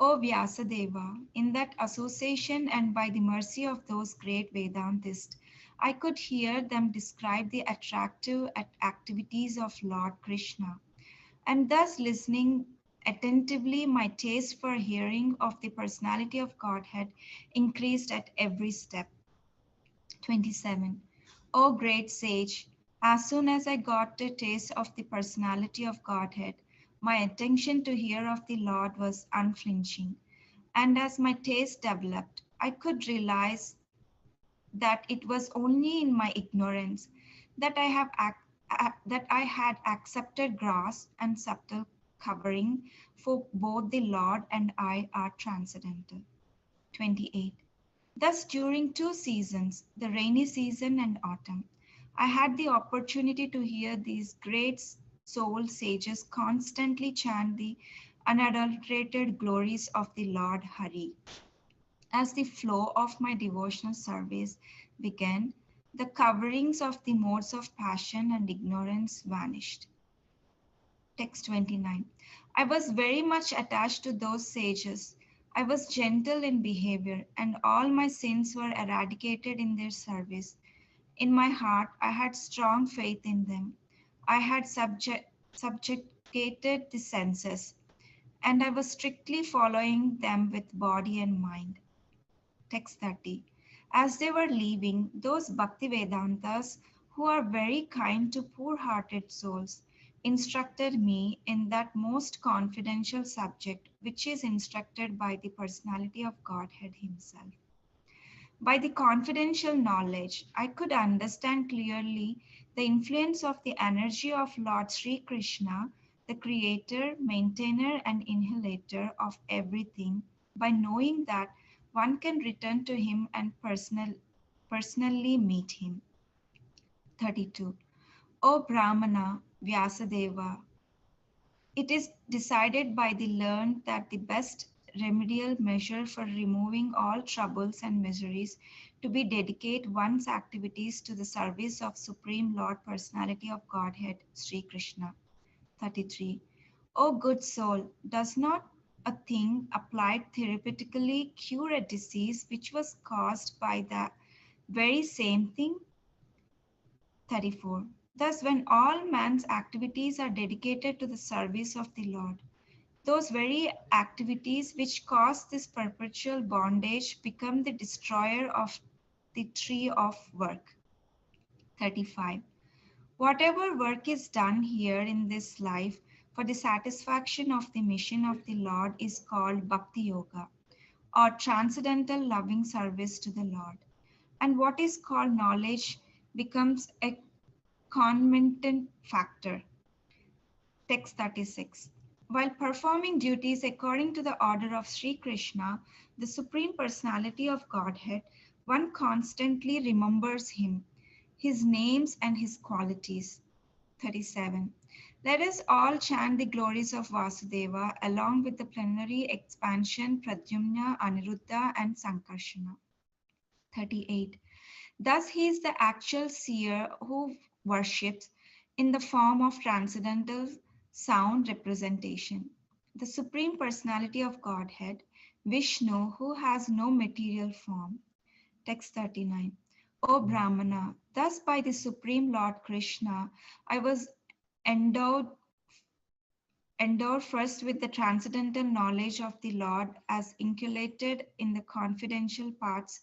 O Vyasadeva, in that association and by the mercy of those great Vedantists, I could hear them describe the attractive activities of Lord Krishna, and thus listening attentively, my taste for hearing of the personality of Godhead increased at every step. 27. O great sage, as soon as I got a taste of the personality of Godhead, my attention to hear of the Lord was unflinching. And as my taste developed, I could realize that it was only in my ignorance that I that I had accepted grass and subtle covering, for both the Lord and I are transcendental. 28. Thus, during two seasons, the rainy season and autumn, I had the opportunity to hear these great soul sages constantly chant the unadulterated glories of the Lord Hari. As the flow of my devotional service began, the coverings of the modes of passion and ignorance vanished. Text 29. I was very much attached to those sages. I was gentle in behavior, and all my sins were eradicated in their service. In my heart, I had strong faith in them. I had subjugated the senses, and I was strictly following them with body and mind. Text 30. As they were leaving, those Bhakti Vedantas, who are very kind to poor hearted souls, instructed me in that most confidential subject which is instructed by the personality of Godhead Himself. By the confidential knowledge, I could understand clearly the influence of the energy of Lord Sri Krishna, the creator, maintainer, and inhalator of everything, by knowing that one can return to him and personally meet him. 32. O Brahmana, Vyasadeva, it is decided by the learned that the best remedial measure for removing all troubles and miseries to be dedicate one's activities to the service of Supreme Lord Personality of Godhead, Sri Krishna. 33. O good soul, does not a thing applied therapeutically cure a disease which was caused by the very same thing? 34. Thus, when all man's activities are dedicated to the service of the Lord, those very activities which cause this perpetual bondage become the destroyer of the tree of work. 35. Whatever work is done here in this life for the satisfaction of the mission of the Lord is called Bhakti Yoga, or transcendental loving service to the Lord. And what is called knowledge becomes a concomitant factor. Text 36. While performing duties according to the order of Sri Krishna, the Supreme Personality of Godhead, one constantly remembers him, his names and his qualities. 37. Let us all chant the glories of Vasudeva along with the plenary expansion Pradyumna, Aniruddha and Sankarshana. 38. Thus he is the actual seer who worships in the form of transcendental sound representation. The Supreme Personality of Godhead, Vishnu, who has no material form. Text 39. O Brahmana, thus by the Supreme Lord Krishna, I was endowed first with the transcendental knowledge of the Lord as inculcated in the confidential parts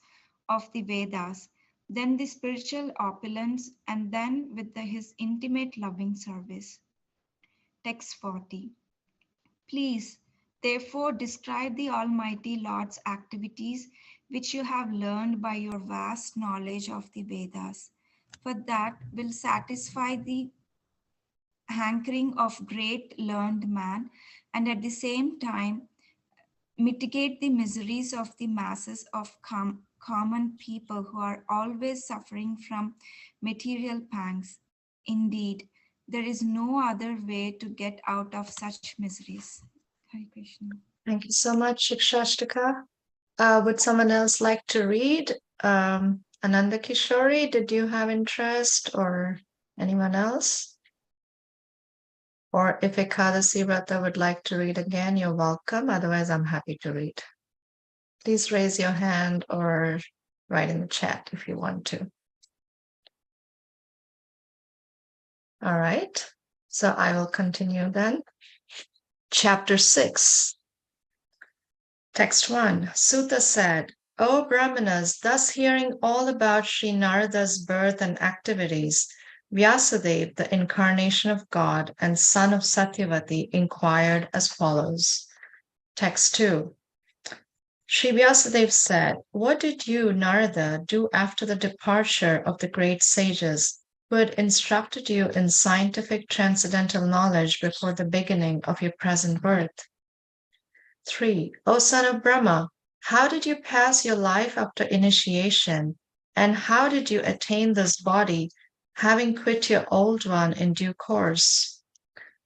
of the Vedas, then the spiritual opulence, and then with his intimate loving service. Text 40. Please, therefore, describe the Almighty Lord's activities which you have learned by your vast knowledge of the Vedas, for that will satisfy the hankering of great learned man and at the same time mitigate the miseries of the masses of common people who are always suffering from material pangs. Indeed, there is no other way to get out of such miseries. Hare Krishna. Thank you so much, Shikshashtaka. Would someone else like to read? Ananda Kishori, did you have interest, or anyone else? Or if Ekadasi Vrata would like to read again, you're welcome. Otherwise, I'm happy to read. Please raise your hand or write in the chat if you want to. All right, so I will continue then. Chapter 6. Text 1. Sutta said, O Brahmanas, thus hearing all about Sri Narada's birth and activities, Vyasadeva, the incarnation of God and son of Satyavati, inquired as follows. Text 2. Sri Vyasadeva said, what did you, Narada, do after the departure of the great sages who had instructed you in scientific transcendental knowledge before the beginning of your present birth. 3. O son of Brahma, how did you pass your life after initiation, and how did you attain this body, having quit your old one in due course?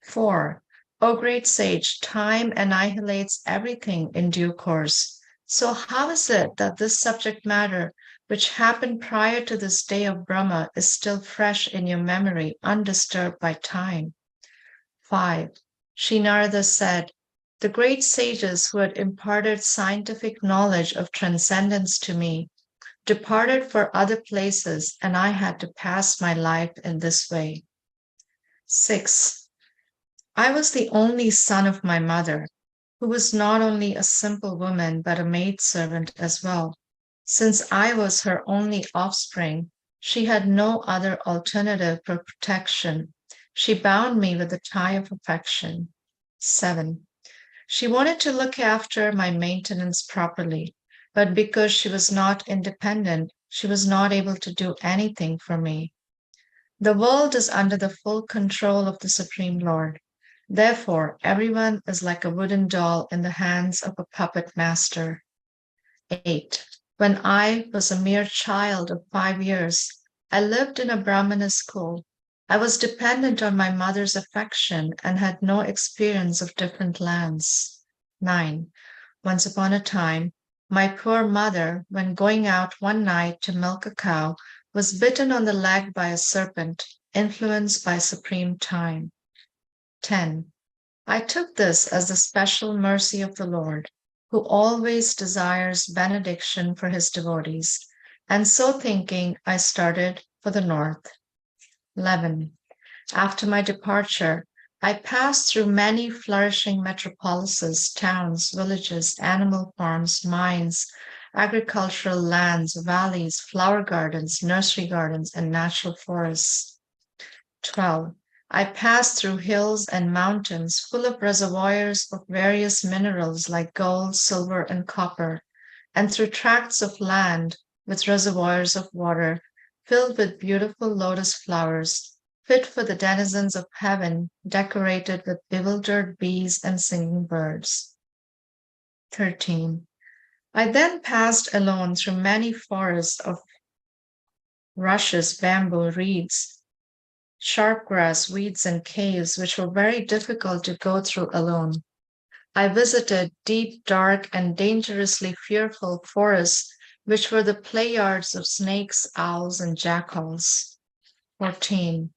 4. O great sage, time annihilates everything in due course. So how is it that this subject matter, which happened prior to this day of Brahma, is still fresh in your memory, undisturbed by time? 5. Sri Narada said, the great sages who had imparted scientific knowledge of transcendence to me departed for other places, and I had to pass my life in this way. 6. I was the only son of my mother, who was not only a simple woman but a maidservant as well. Since I was her only offspring, she had no other alternative for protection. She bound me with a tie of affection. 7. She wanted to look after my maintenance properly, but because she was not independent, she was not able to do anything for me. The world is under the full control of the Supreme Lord. Therefore, everyone is like a wooden doll in the hands of a puppet master. 8. When I was a mere child of 5 years, I lived in a Brahmana school. I was dependent on my mother's affection and had no experience of different lands. 9. Once upon a time, my poor mother, when going out one night to milk a cow, was bitten on the leg by a serpent, influenced by supreme time. 10. I took this as the special mercy of the Lord, who always desires benediction for his devotees, and so thinking, I started for the north. 11. After my departure, I passed through many flourishing metropolises, towns, villages, animal farms, mines, agricultural lands, valleys, flower gardens, nursery gardens, and natural forests. 12. I passed through hills and mountains full of reservoirs of various minerals like gold, silver, and copper, and through tracts of land with reservoirs of water filled with beautiful lotus flowers, fit for the denizens of heaven, decorated with bewildered bees and singing birds. 13. I then passed alone through many forests of rushes, bamboo, reeds, sharp grass, weeds, and caves, which were very difficult to go through alone. I visited deep, dark, and dangerously fearful forests, which were the play yards of snakes, owls, and jackals. 14.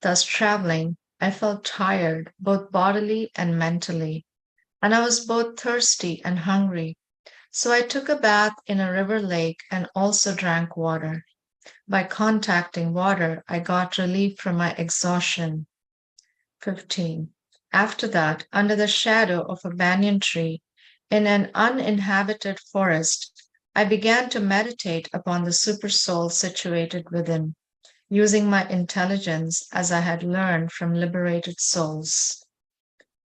Thus traveling, I felt tired, both bodily and mentally, and I was both thirsty and hungry. So I took a bath in a river lake and also drank water. By contacting water, I got relief from my exhaustion. 15. After that, under the shadow of a banyan tree, in an uninhabited forest, I began to meditate upon the supersoul situated within, using my intelligence as I had learned from liberated souls.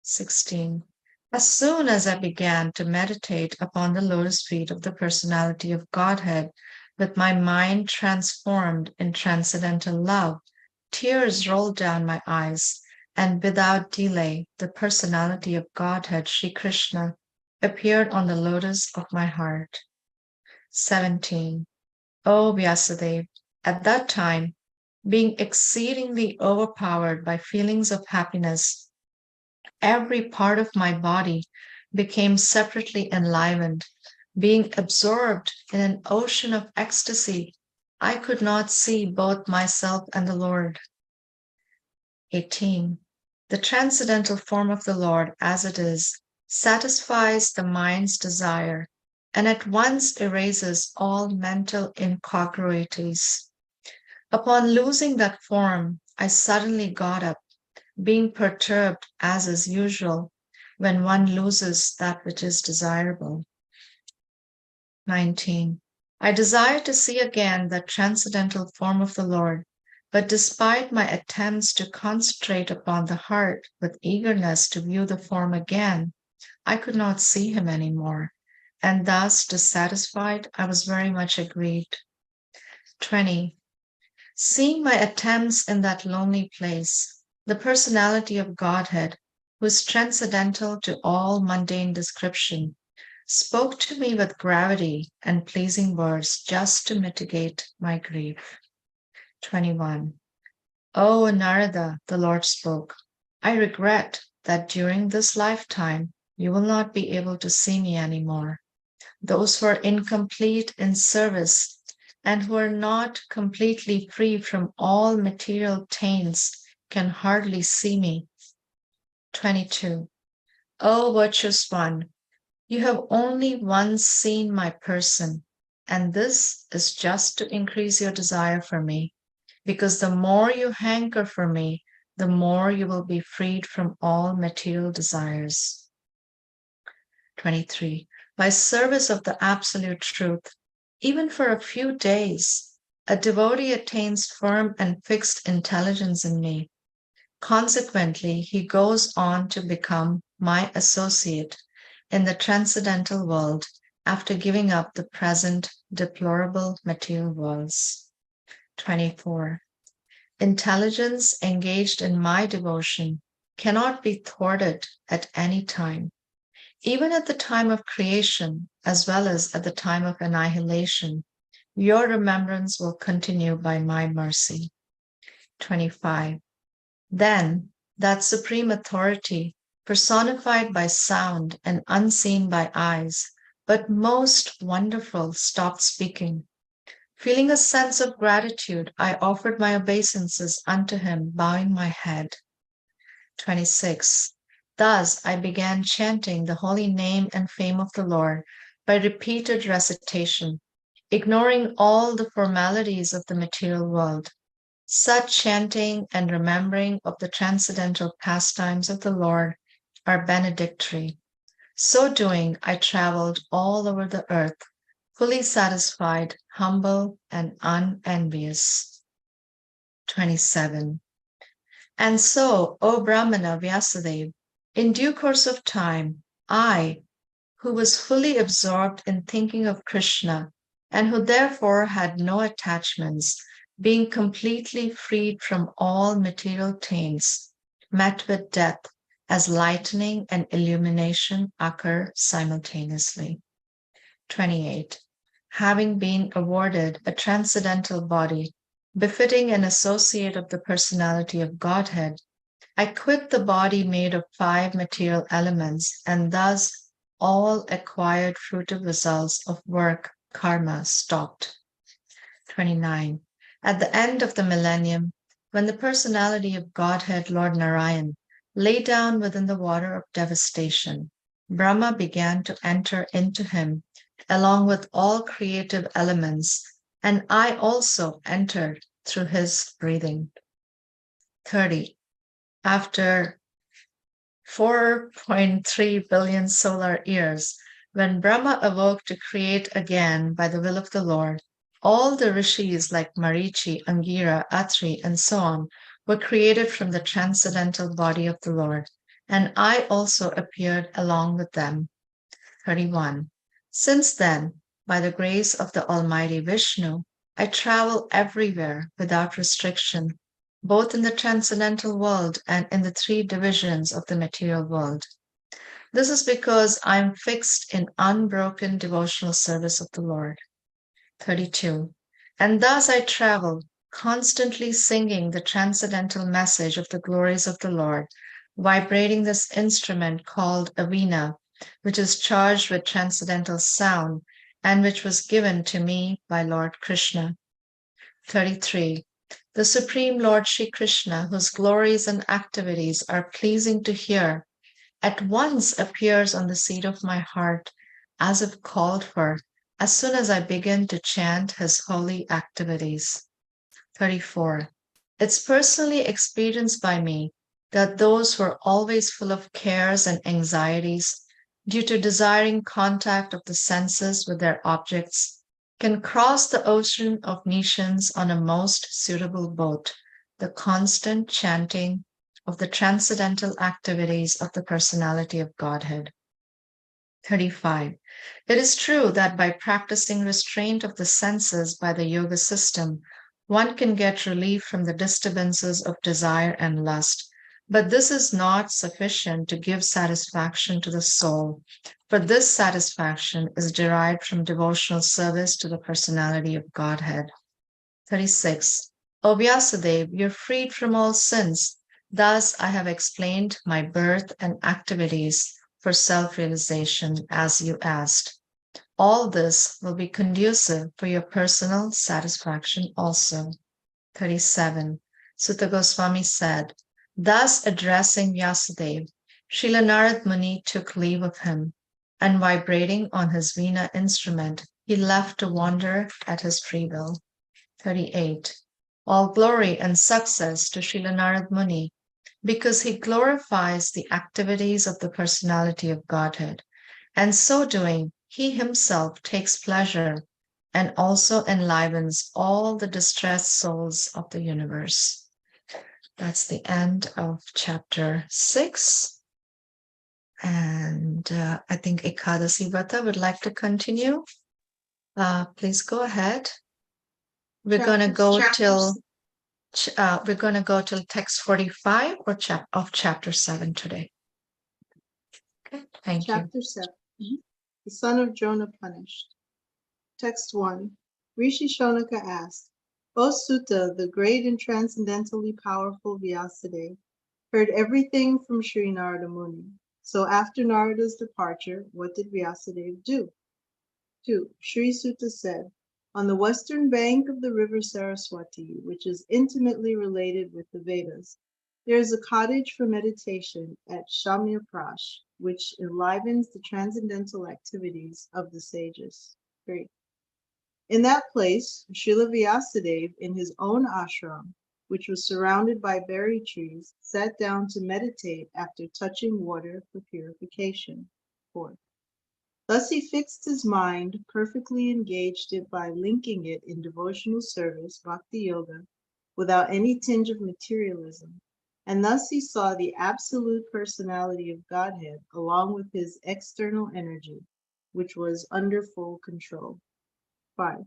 16. As soon as I began to meditate upon the lotus feet of the personality of Godhead, with my mind transformed in transcendental love, tears rolled down my eyes, and without delay, the personality of Godhead, Sri Krishna, appeared on the lotus of my heart. 17. O Vyasadeva, at that time, being exceedingly overpowered by feelings of happiness, every part of my body became separately enlivened. Being absorbed in an ocean of ecstasy, I could not see both myself and the Lord. 18. The transcendental form of the Lord, as it is, satisfies the mind's desire and at once erases all mental incongruities. Upon losing that form, I suddenly got up, being perturbed as is usual when one loses that which is desirable. 19. I desire to see again that transcendental form of the Lord, but despite my attempts to concentrate upon the heart with eagerness to view the form again, I could not see him anymore, and thus dissatisfied, I was very much aggrieved. 20. Seeing my attempts in that lonely place, the personality of Godhead, who is transcendental to all mundane description, spoke to me with gravity and pleasing words just to mitigate my grief. 21. O Narada, the Lord spoke, I regret that during this lifetime you will not be able to see me anymore. Those who are incomplete in service and who are not completely free from all material taints can hardly see me. 22. O virtuous one, you have only once seen my person, and this is just to increase your desire for me, because the more you hanker for me, the more you will be freed from all material desires. 23. By service of the absolute truth, even for a few days, a devotee attains firm and fixed intelligence in me. Consequently, he goes on to become my associate in the transcendental world after giving up the present deplorable material worlds. 24. Intelligence engaged in my devotion cannot be thwarted at any time. Even at the time of creation, as well as at the time of annihilation, your remembrance will continue by my mercy. 25. Then that supreme authority, personified by sound and unseen by eyes, but most wonderful, stopped speaking. Feeling a sense of gratitude, I offered my obeisances unto him, bowing my head. 26. Thus I began chanting the holy name and fame of the Lord by repeated recitation, ignoring all the formalities of the material world. Such chanting and remembering of the transcendental pastimes of the Lord are benedictory. So doing, I traveled all over the earth, fully satisfied, humble, and unenvious. 27. And so, O Brahmana Vyasadeva, in due course of time, I, who was fully absorbed in thinking of Krishna, and who therefore had no attachments, being completely freed from all material taints, met with death as lightning and illumination occur simultaneously. 28. Having been awarded a transcendental body, befitting an associate of the personality of Godhead, I quit the body made of 5 material elements, and thus all acquired fruitive results of work, karma, stopped. 29. At the end of the millennium, when the personality of Godhead, Lord Narayan, lay down within the water of devastation, Brahma began to enter into him along with all creative elements, and I also entered through his breathing. 30. After 4.3 billion solar years, when Brahma awoke to create again by the will of the Lord, all the rishis like Marichi, Angira, Atri, and so on were created from the transcendental body of the Lord, and I also appeared along with them. 31. Since then, by the grace of the Almighty Vishnu, I travel everywhere without restriction, both in the transcendental world and in the 3 divisions of the material world. This is because I am fixed in unbroken devotional service of the Lord. 32. And thus I travel, constantly singing the transcendental message of the glories of the Lord, vibrating this instrument called a veena, which is charged with transcendental sound and which was given to me by Lord Krishna. 33. The Supreme Lord Shri Krishna, whose glories and activities are pleasing to hear, at once appears on the seat of my heart as if called for, as soon as I begin to chant his holy activities. 34. It's personally experienced by me that those who are always full of cares and anxieties due to desiring contact of the senses with their objects can cross the ocean of niches on a most suitable boat, the constant chanting of the transcendental activities of the personality of Godhead. 35. It is true that by practicing restraint of the senses by the yoga system, One can get relief from the disturbances of desire and lust, but this is not sufficient to give satisfaction to the soul, for this satisfaction is derived from devotional service to the personality of Godhead. 36. O Vyasadeva, you're freed from all sins. Thus I have explained my birth and activities for self-realization as you asked. All this will be conducive for your personal satisfaction also. 37. Sutta Goswami said, thus addressing Vyasadeva, Srila Narad Muni took leave of him, and vibrating on his Veena instrument, he left to wander at his free will. 38. All glory and success to Srila Narad Muni, because he glorifies the activities of the personality of Godhead, and so doing, he himself takes pleasure and also enlivens all the distressed souls of the universe. That's the end of chapter 6. And I think Ekadasi Vata would like to continue. Please go ahead. We're going to go till text 45 or of chapter 7 today. Okay, thank you. Chapter 7. The son of Jonah punished. Text 1. Rishi Shonaka asked, O Sutta, the great and transcendently powerful Vyasadeva, heard everything from Sri Narada Muni. So after Narada's departure, what did Vyasadeva do? 2. Sri Sutta said, on the western bank of the river Saraswati, which is intimately related with the Vedas, there is a cottage for meditation at Shamyaprash, which enlivens the transcendental activities of the sages. 3. In that place, Srila Vyasadeva, in his own ashram, which was surrounded by berry trees, sat down to meditate after touching water for purification. 4. Thus he fixed his mind, perfectly engaged it by linking it in devotional service, bhakti yoga, without any tinge of materialism. And thus he saw the absolute personality of Godhead along with his external energy, which was under full control. 5.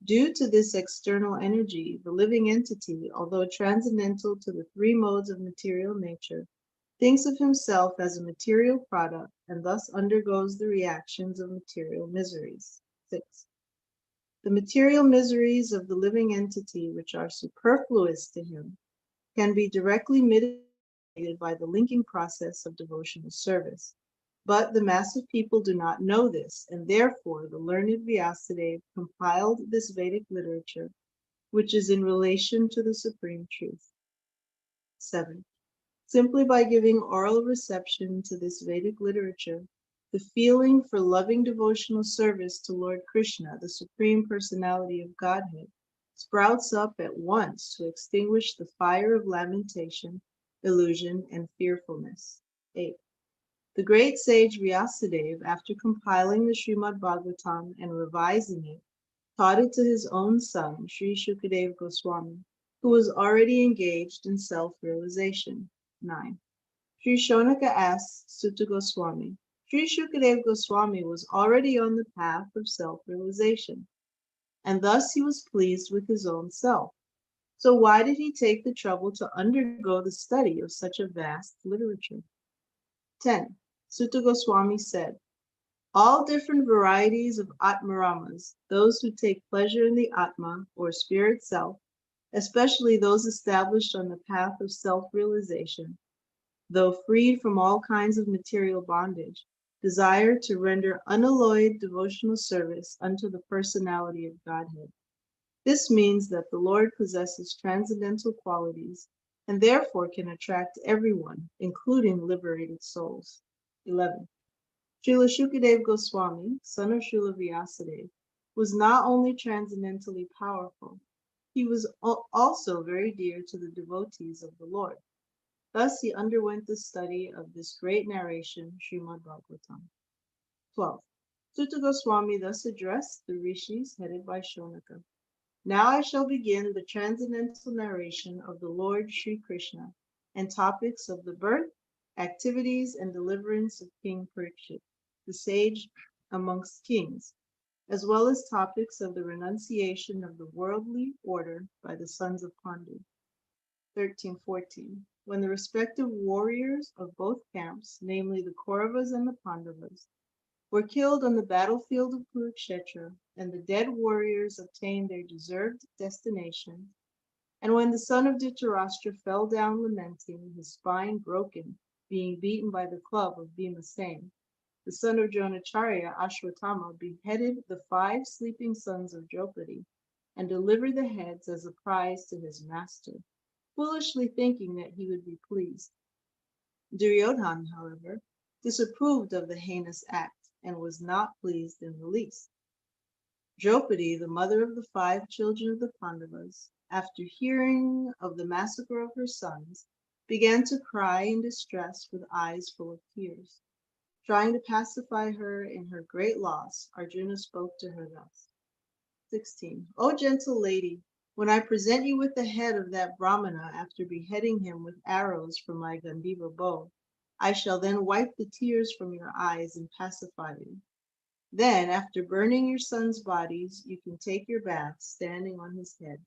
Due to this external energy, the living entity, although transcendental to the three modes of material nature, thinks of himself as a material product and thus undergoes the reactions of material miseries. 6. The material miseries of the living entity, which are superfluous to him, can be directly mitigated by the linking process of devotional service. But the mass of people do not know this, and therefore the learned Vyasadeva compiled this Vedic literature, which is in relation to the supreme truth. 7. Simply by giving oral reception to this Vedic literature, the feeling for loving devotional service to Lord Krishna, the Supreme Personality of Godhead, sprouts up at once to extinguish the fire of lamentation, illusion, and fearfulness. 8. The great sage Vyasadeva, after compiling the Srimad Bhagavatam and revising it, taught it to his own son, Sri Shukadeva Goswami, who was already engaged in self-realization. 9. Sri Shonaka asked Sutta Goswami, Sri Shukadeva Goswami was already on the path of self-realization, and thus he was pleased with his own self. So why did he take the trouble to undergo the study of such a vast literature? 10. Sutta Goswami said, all different varieties of Atmaramas, those who take pleasure in the Atma or spirit self, especially those established on the path of self-realization, though freed from all kinds of material bondage, desire to render unalloyed devotional service unto the personality of Godhead. This means that the Lord possesses transcendental qualities and therefore can attract everyone, including liberated souls. 11. Srila Shukadeva Goswami, son of Srila Vyasadeva, was not only transcendentally powerful, he was also very dear to the devotees of the Lord. Thus he underwent the study of this great narration, Srimad Bhagavatam. 12. Sutta Goswami thus addressed the rishis headed by Shonaka. Now I shall begin the transcendental narration of the Lord Sri Krishna and topics of the birth, activities, and deliverance of King Parikshit, the sage amongst kings, as well as topics of the renunciation of the worldly order by the sons of Pandu. 13:14. When the respective warriors of both camps, namely the Kauravas and the Pandavas, were killed on the battlefield of Kurukshetra, and the dead warriors obtained their deserved destination, and when the son of Dhritarashtra fell down lamenting, his spine broken, being beaten by the club of Bhimasen, the son of Dronacharya, Ashwatthama, beheaded the 5 sleeping sons of Draupadi and delivered the heads as a prize to his master, foolishly thinking that he would be pleased. Duryodhana, however, disapproved of the heinous act and was not pleased in the least. Draupadi, the mother of the 5 children of the Pandavas, after hearing of the massacre of her sons, began to cry in distress with eyes full of tears. Trying to pacify her in her great loss, Arjuna spoke to her thus. 16. O gentle lady, when I present you with the head of that Brahmana after beheading him with arrows from my Gandiva bow, I shall then wipe the tears from your eyes and pacify you. Then, after burning your sons' bodies, you can take your bath standing on his head.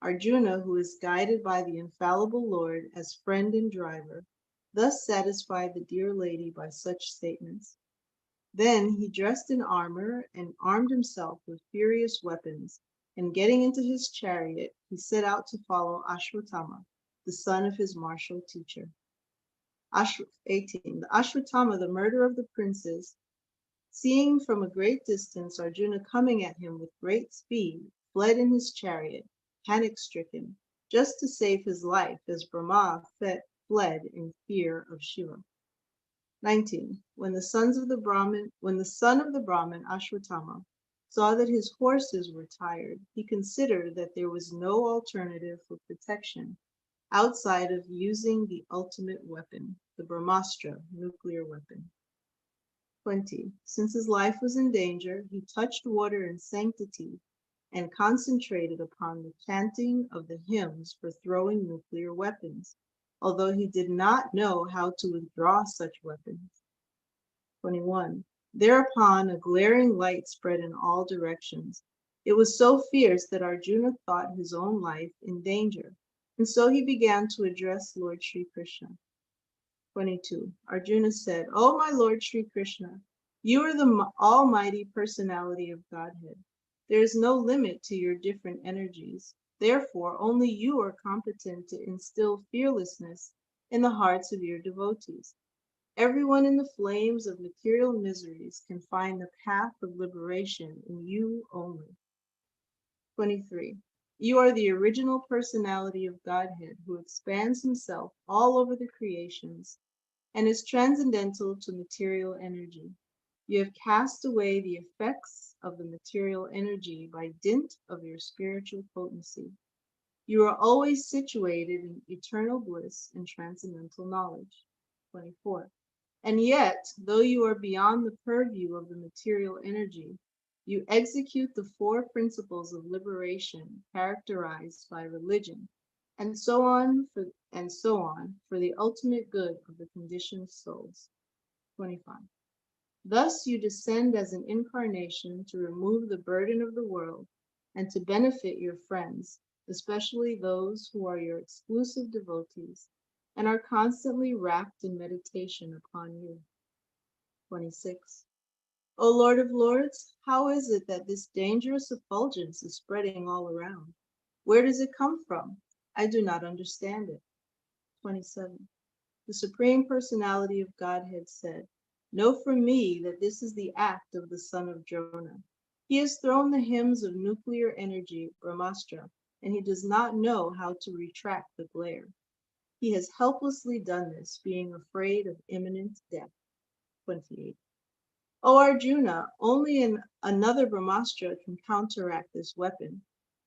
Arjuna, who is guided by the infallible Lord as friend and driver, thus satisfied the dear lady by such statements. Then he dressed in armor and armed himself with furious weapons, and getting into his chariot, he set out to follow Ashwatthama, the son of his martial teacher. 18. The Ashwatthama, the murderer of the princes, seeing from a great distance Arjuna coming at him with great speed, fled in his chariot, panic-stricken, just to save his life, as Brahma fled in fear of Shiva. 19. When the son of the Brahmin, Ashwatthama, saw that his horses were tired, he considered that there was no alternative for protection outside of using the ultimate weapon, the Brahmastra, nuclear weapon. 20. Since his life was in danger, he touched water in sanctity and concentrated upon the chanting of the hymns for throwing nuclear weapons, although he did not know how to withdraw such weapons. 21. Thereupon a glaring light spread in all directions. It was so fierce that Arjuna thought his own life in danger, and so he began to address Lord Sri Krishna. 22. Arjuna said, O my Lord Sri Krishna, you are the almighty personality of Godhead. There is no limit to your different energies. Therefore, only you are competent to instill fearlessness in the hearts of your devotees. Everyone in the flames of material miseries can find the path of liberation in you only. 23. You are the original personality of Godhead who expands himself all over the creations and is transcendental to material energy. You have cast away the effects of the material energy by dint of your spiritual potency. You are always situated in eternal bliss and transcendental knowledge. 24. And yet, though you are beyond the purview of the material energy, you execute the 4 principles of liberation characterized by religion, and so on for the ultimate good of the conditioned souls. 25. Thus you descend as an incarnation to remove the burden of the world and to benefit your friends, especially those who are your exclusive devotees and are constantly wrapped in meditation upon you. 26. O Lord of Lords, how is it that this dangerous effulgence is spreading all around? Where does it come from? I do not understand it. 27. The Supreme Personality of Godhead said, Know from me that this is the act of the son of Drona. He has thrown the hymns of nuclear energy, Brahmastra, and he does not know how to retract the glare. He has helplessly done this, being afraid of imminent death. 28. O Arjuna, only another Brahmastra can counteract this weapon.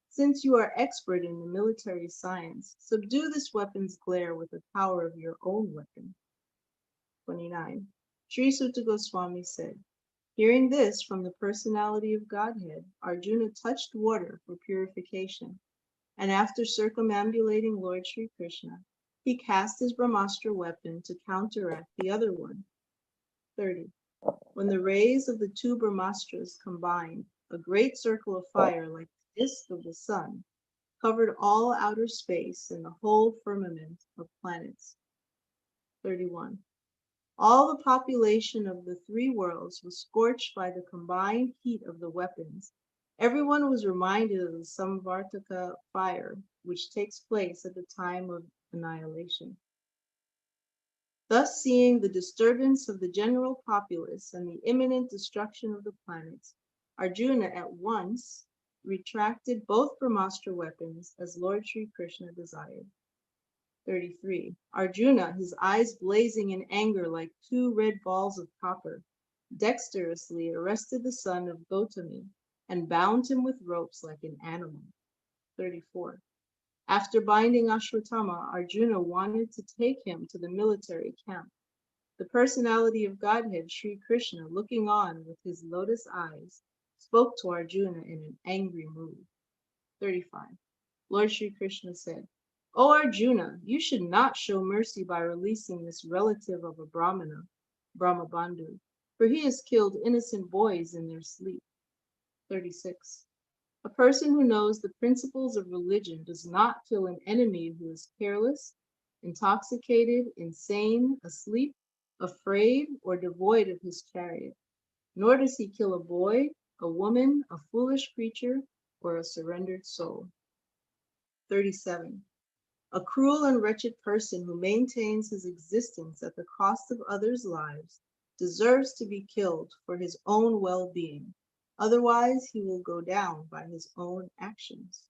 Since you are expert in the military science, subdue this weapon's glare with the power of your own weapon. 29. Sri Sutta Goswami said, hearing this from the personality of Godhead, Arjuna touched water for purification, and after circumambulating Lord Sri Krishna, he cast his Brahmastra weapon to counteract the other one. 30. When the rays of the two Brahmastras combined, a great circle of fire like the disk of the sun covered all outer space and the whole firmament of planets. 31. All the population of the three worlds was scorched by the combined heat of the weapons. Everyone was reminded of the Samvartaka fire, which takes place at the time of annihilation. Thus, seeing the disturbance of the general populace and the imminent destruction of the planets, Arjuna at once retracted both Brahmastra weapons as Lord Sri Krishna desired. 33. Arjuna, his eyes blazing in anger like two red balls of copper, dexterously arrested the son of Gautami and bound him with ropes like an animal. 34. After binding Ashwatthama, Arjuna wanted to take him to the military camp. The personality of Godhead, Sri Krishna, looking on with his lotus eyes, spoke to Arjuna in an angry mood. 35. Lord Sri Krishna said, O Arjuna, you should not show mercy by releasing this relative of a Brahmana, Brahmabandhu, for he has killed innocent boys in their sleep. 36. A person who knows the principles of religion does not kill an enemy who is careless, intoxicated, insane, asleep, afraid, or devoid of his chariot, nor does he kill a boy, a woman, a foolish creature, or a surrendered soul. 37. A cruel and wretched person who maintains his existence at the cost of others' lives deserves to be killed for his own well-being. Otherwise, he will go down by his own actions.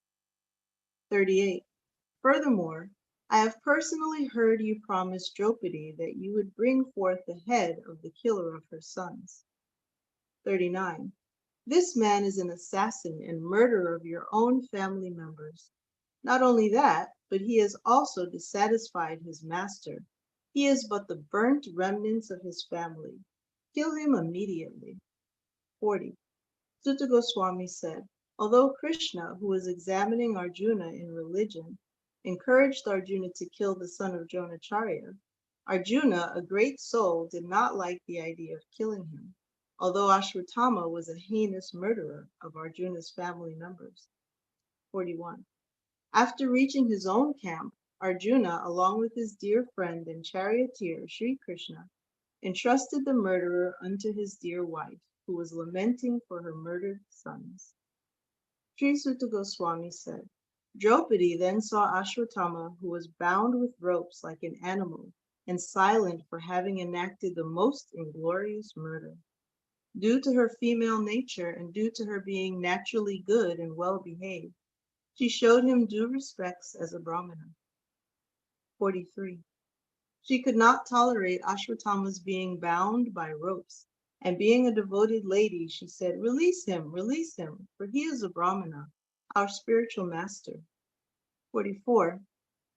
38. Furthermore, I have personally heard you promise Draupadi that you would bring forth the head of the killer of her sons. 39. This man is an assassin and murderer of your own family members. Not only that, but he has also dissatisfied his master. He is but the burnt remnants of his family. Kill him immediately. 40. Sutta Goswami said, although Krishna, who was examining Arjuna in religion, encouraged Arjuna to kill the son of Dronacharya, Arjuna, a great soul, did not like the idea of killing him, although Ashwatthama was a heinous murderer of Arjuna's family members. 41. After reaching his own camp, Arjuna, along with his dear friend and charioteer, Sri Krishna, entrusted the murderer unto his dear wife, who was lamenting for her murdered sons. Sri Sutta Goswami said, Draupadi then saw Ashwatthama, who was bound with ropes like an animal, and silent for having enacted the most inglorious murder. Due to her female nature and due to her being naturally good and well-behaved, she showed him due respects as a Brahmana. 43. She could not tolerate Ashwatthama's being bound by ropes, and being a devoted lady, she said, release him, for he is a Brahmana, our spiritual master. 44.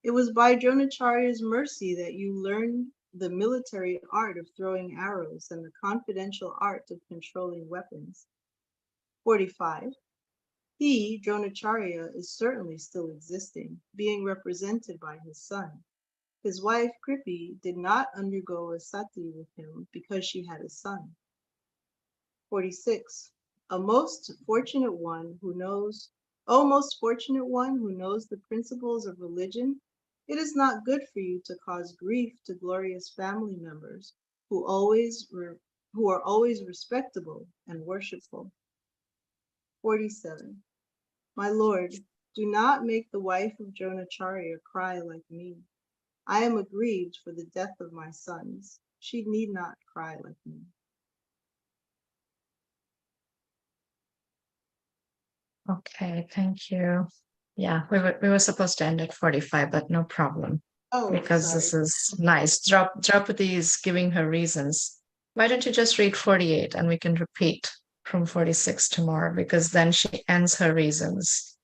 It was by Dronacharya's mercy that you learned the military art of throwing arrows and the confidential art of controlling weapons. 45. He, Dronacharya, is certainly still existing, being represented by his son. His wife, Kripi, did not undergo a sati with him because she had a son. 46. O most fortunate one who knows the principles of religion, it is not good for you to cause grief to glorious family members who are always respectable and worshipful. 47. My lord, do not make the wife of Dronacharya cry like me. I am aggrieved for the death of my sons. She need not cry like me. Okay, thank you. Yeah, we were supposed to end at 45, but no problem. Oh, Because sorry. this is nice. Draupadi is giving her reasons. Why don't you just read 48 and we can repeat from 46 tomorrow, because then she ends her reasons.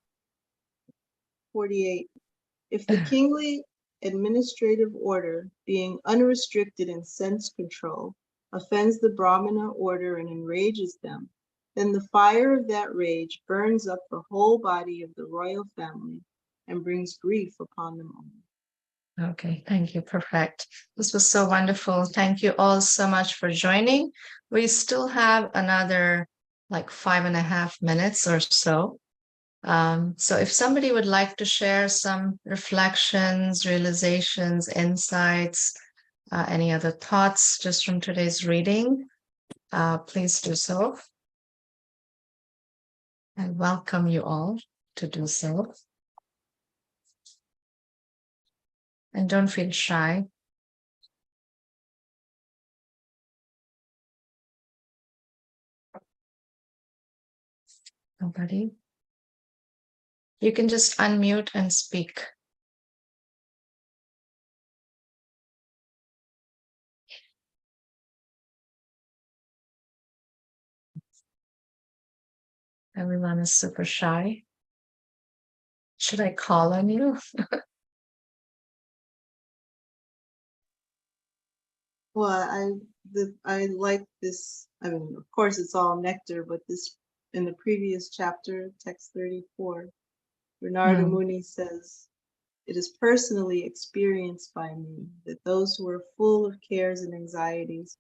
48. If the kingly administrative order, being unrestricted in sense control, offends the Brahmana order and enrages them, then the fire of that rage burns up the whole body of the royal family and brings grief upon them all. Okay, thank you. Perfect. This was so wonderful. Thank you all so much for joining. We still have another like 5.5 minutes or so. So if somebody would like to share some reflections, realizations, insights, any other thoughts just from today's reading, please do so. I welcome you all to do so. And don't feel shy. Nobody. You can just unmute and speak. Everyone is super shy. Should I call on you? Well, I like this. I mean, of course, it's all nectar, but this in the previous chapter, text 34, Narada Muni says, "It is personally experienced by me that those who are full of cares and anxieties,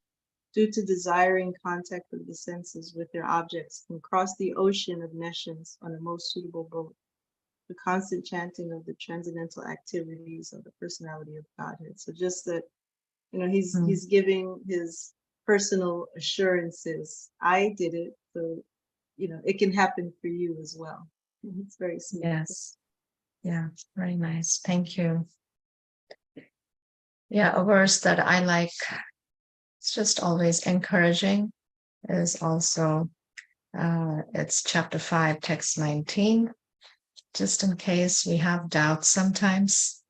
due to desiring contact of the senses with their objects, can cross the ocean of nescience on a most suitable boat. The constant chanting of the transcendental activities of the personality of Godhead." So just that, he's giving his personal assurances. I did it, so it can happen for you as well. It's very sweet. Yes. Yeah, very nice. Thank you. Yeah, a verse that I like, it's just always encouraging, is also, it's chapter 5, text 19, just in case we have doubts sometimes.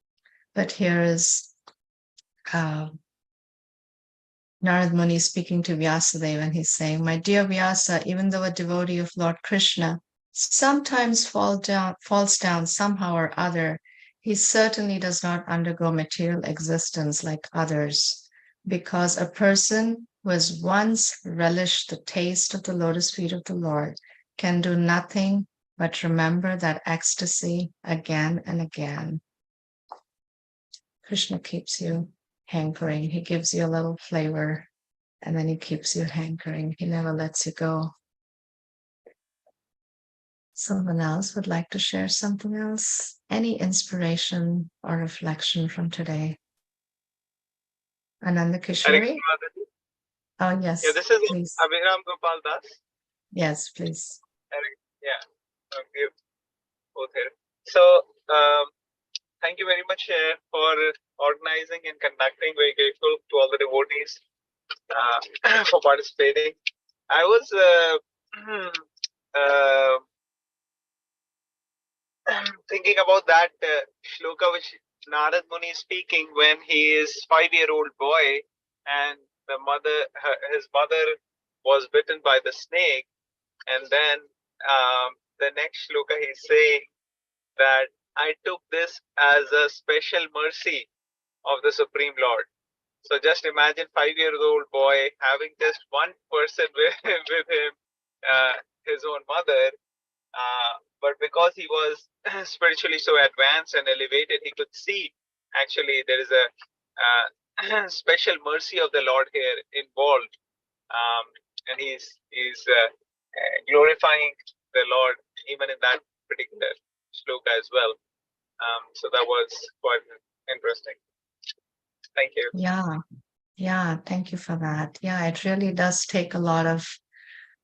But here is Narad Muni speaking to Vyasadeva, and he's saying, "My dear Vyasa, even though a devotee of Lord Krishna sometimes falls down somehow or other, he certainly does not undergo material existence like others, because a person who has once relished the taste of the lotus feet of the Lord can do nothing but remember that ecstasy again and again." Krishna keeps you hankering. He gives you a little flavor, and then he keeps you hankering. He never lets you go. Someone else would like to share something else? Any inspiration or reflection from today? Ananda Kishori? Oh, yes. Yeah, this is please. Abhiram Gopal Das. Yes, please. Yeah, we're both here. So, thank you very much for organizing and conducting. Very grateful to all the devotees for participating. I was thinking about that shloka which Narad Muni is speaking when he is 5-year-old boy and his mother was bitten by the snake, and then the next shloka he's saying that I took this as a special mercy of the Supreme Lord. So just imagine 5-year-old boy having just one person with him, his own mother, but because he was spiritually so advanced and elevated, he could see actually there is a special mercy of the Lord here involved, and he's glorifying the Lord even in that particular shloka as well. So that was quite interesting. Thank you. Yeah, thank you for that. Yeah, it really does take a lot of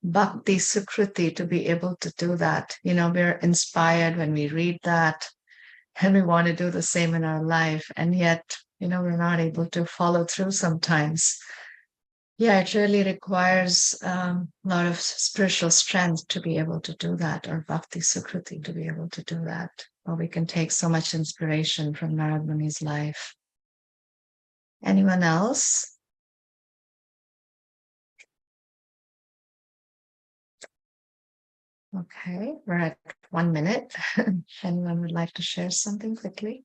bhakti sukriti to be able to do that. We're inspired when we read that, and we want to do the same in our life, and yet, we're not able to follow through sometimes. Yeah, it really requires a lot of spiritual strength to be able to do that, or bhakti sukriti to be able to do that. Well, we can take so much inspiration from Narad Muni's life. Anyone else? Okay, we're at 1 minute. Anyone would like to share something quickly?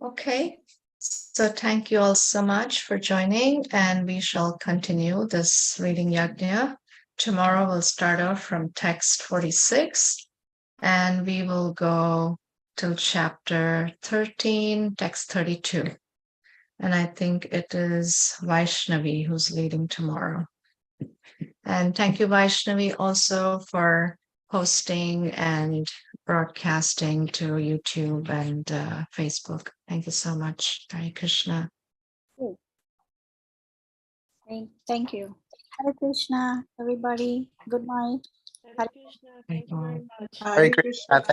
Okay, so thank you all so much for joining, and we shall continue this reading Yajna. Tomorrow we'll start off from text 46, and we will go till chapter 13, text 32. And I think it is Vaishnavi who's leading tomorrow. And thank you, Vaishnavi, also for hosting and broadcasting to YouTube and Facebook. Thank you so much. Hare Krishna. Thank you. Hare Krishna, everybody. Good night. Thank you very much. Hare Krishna.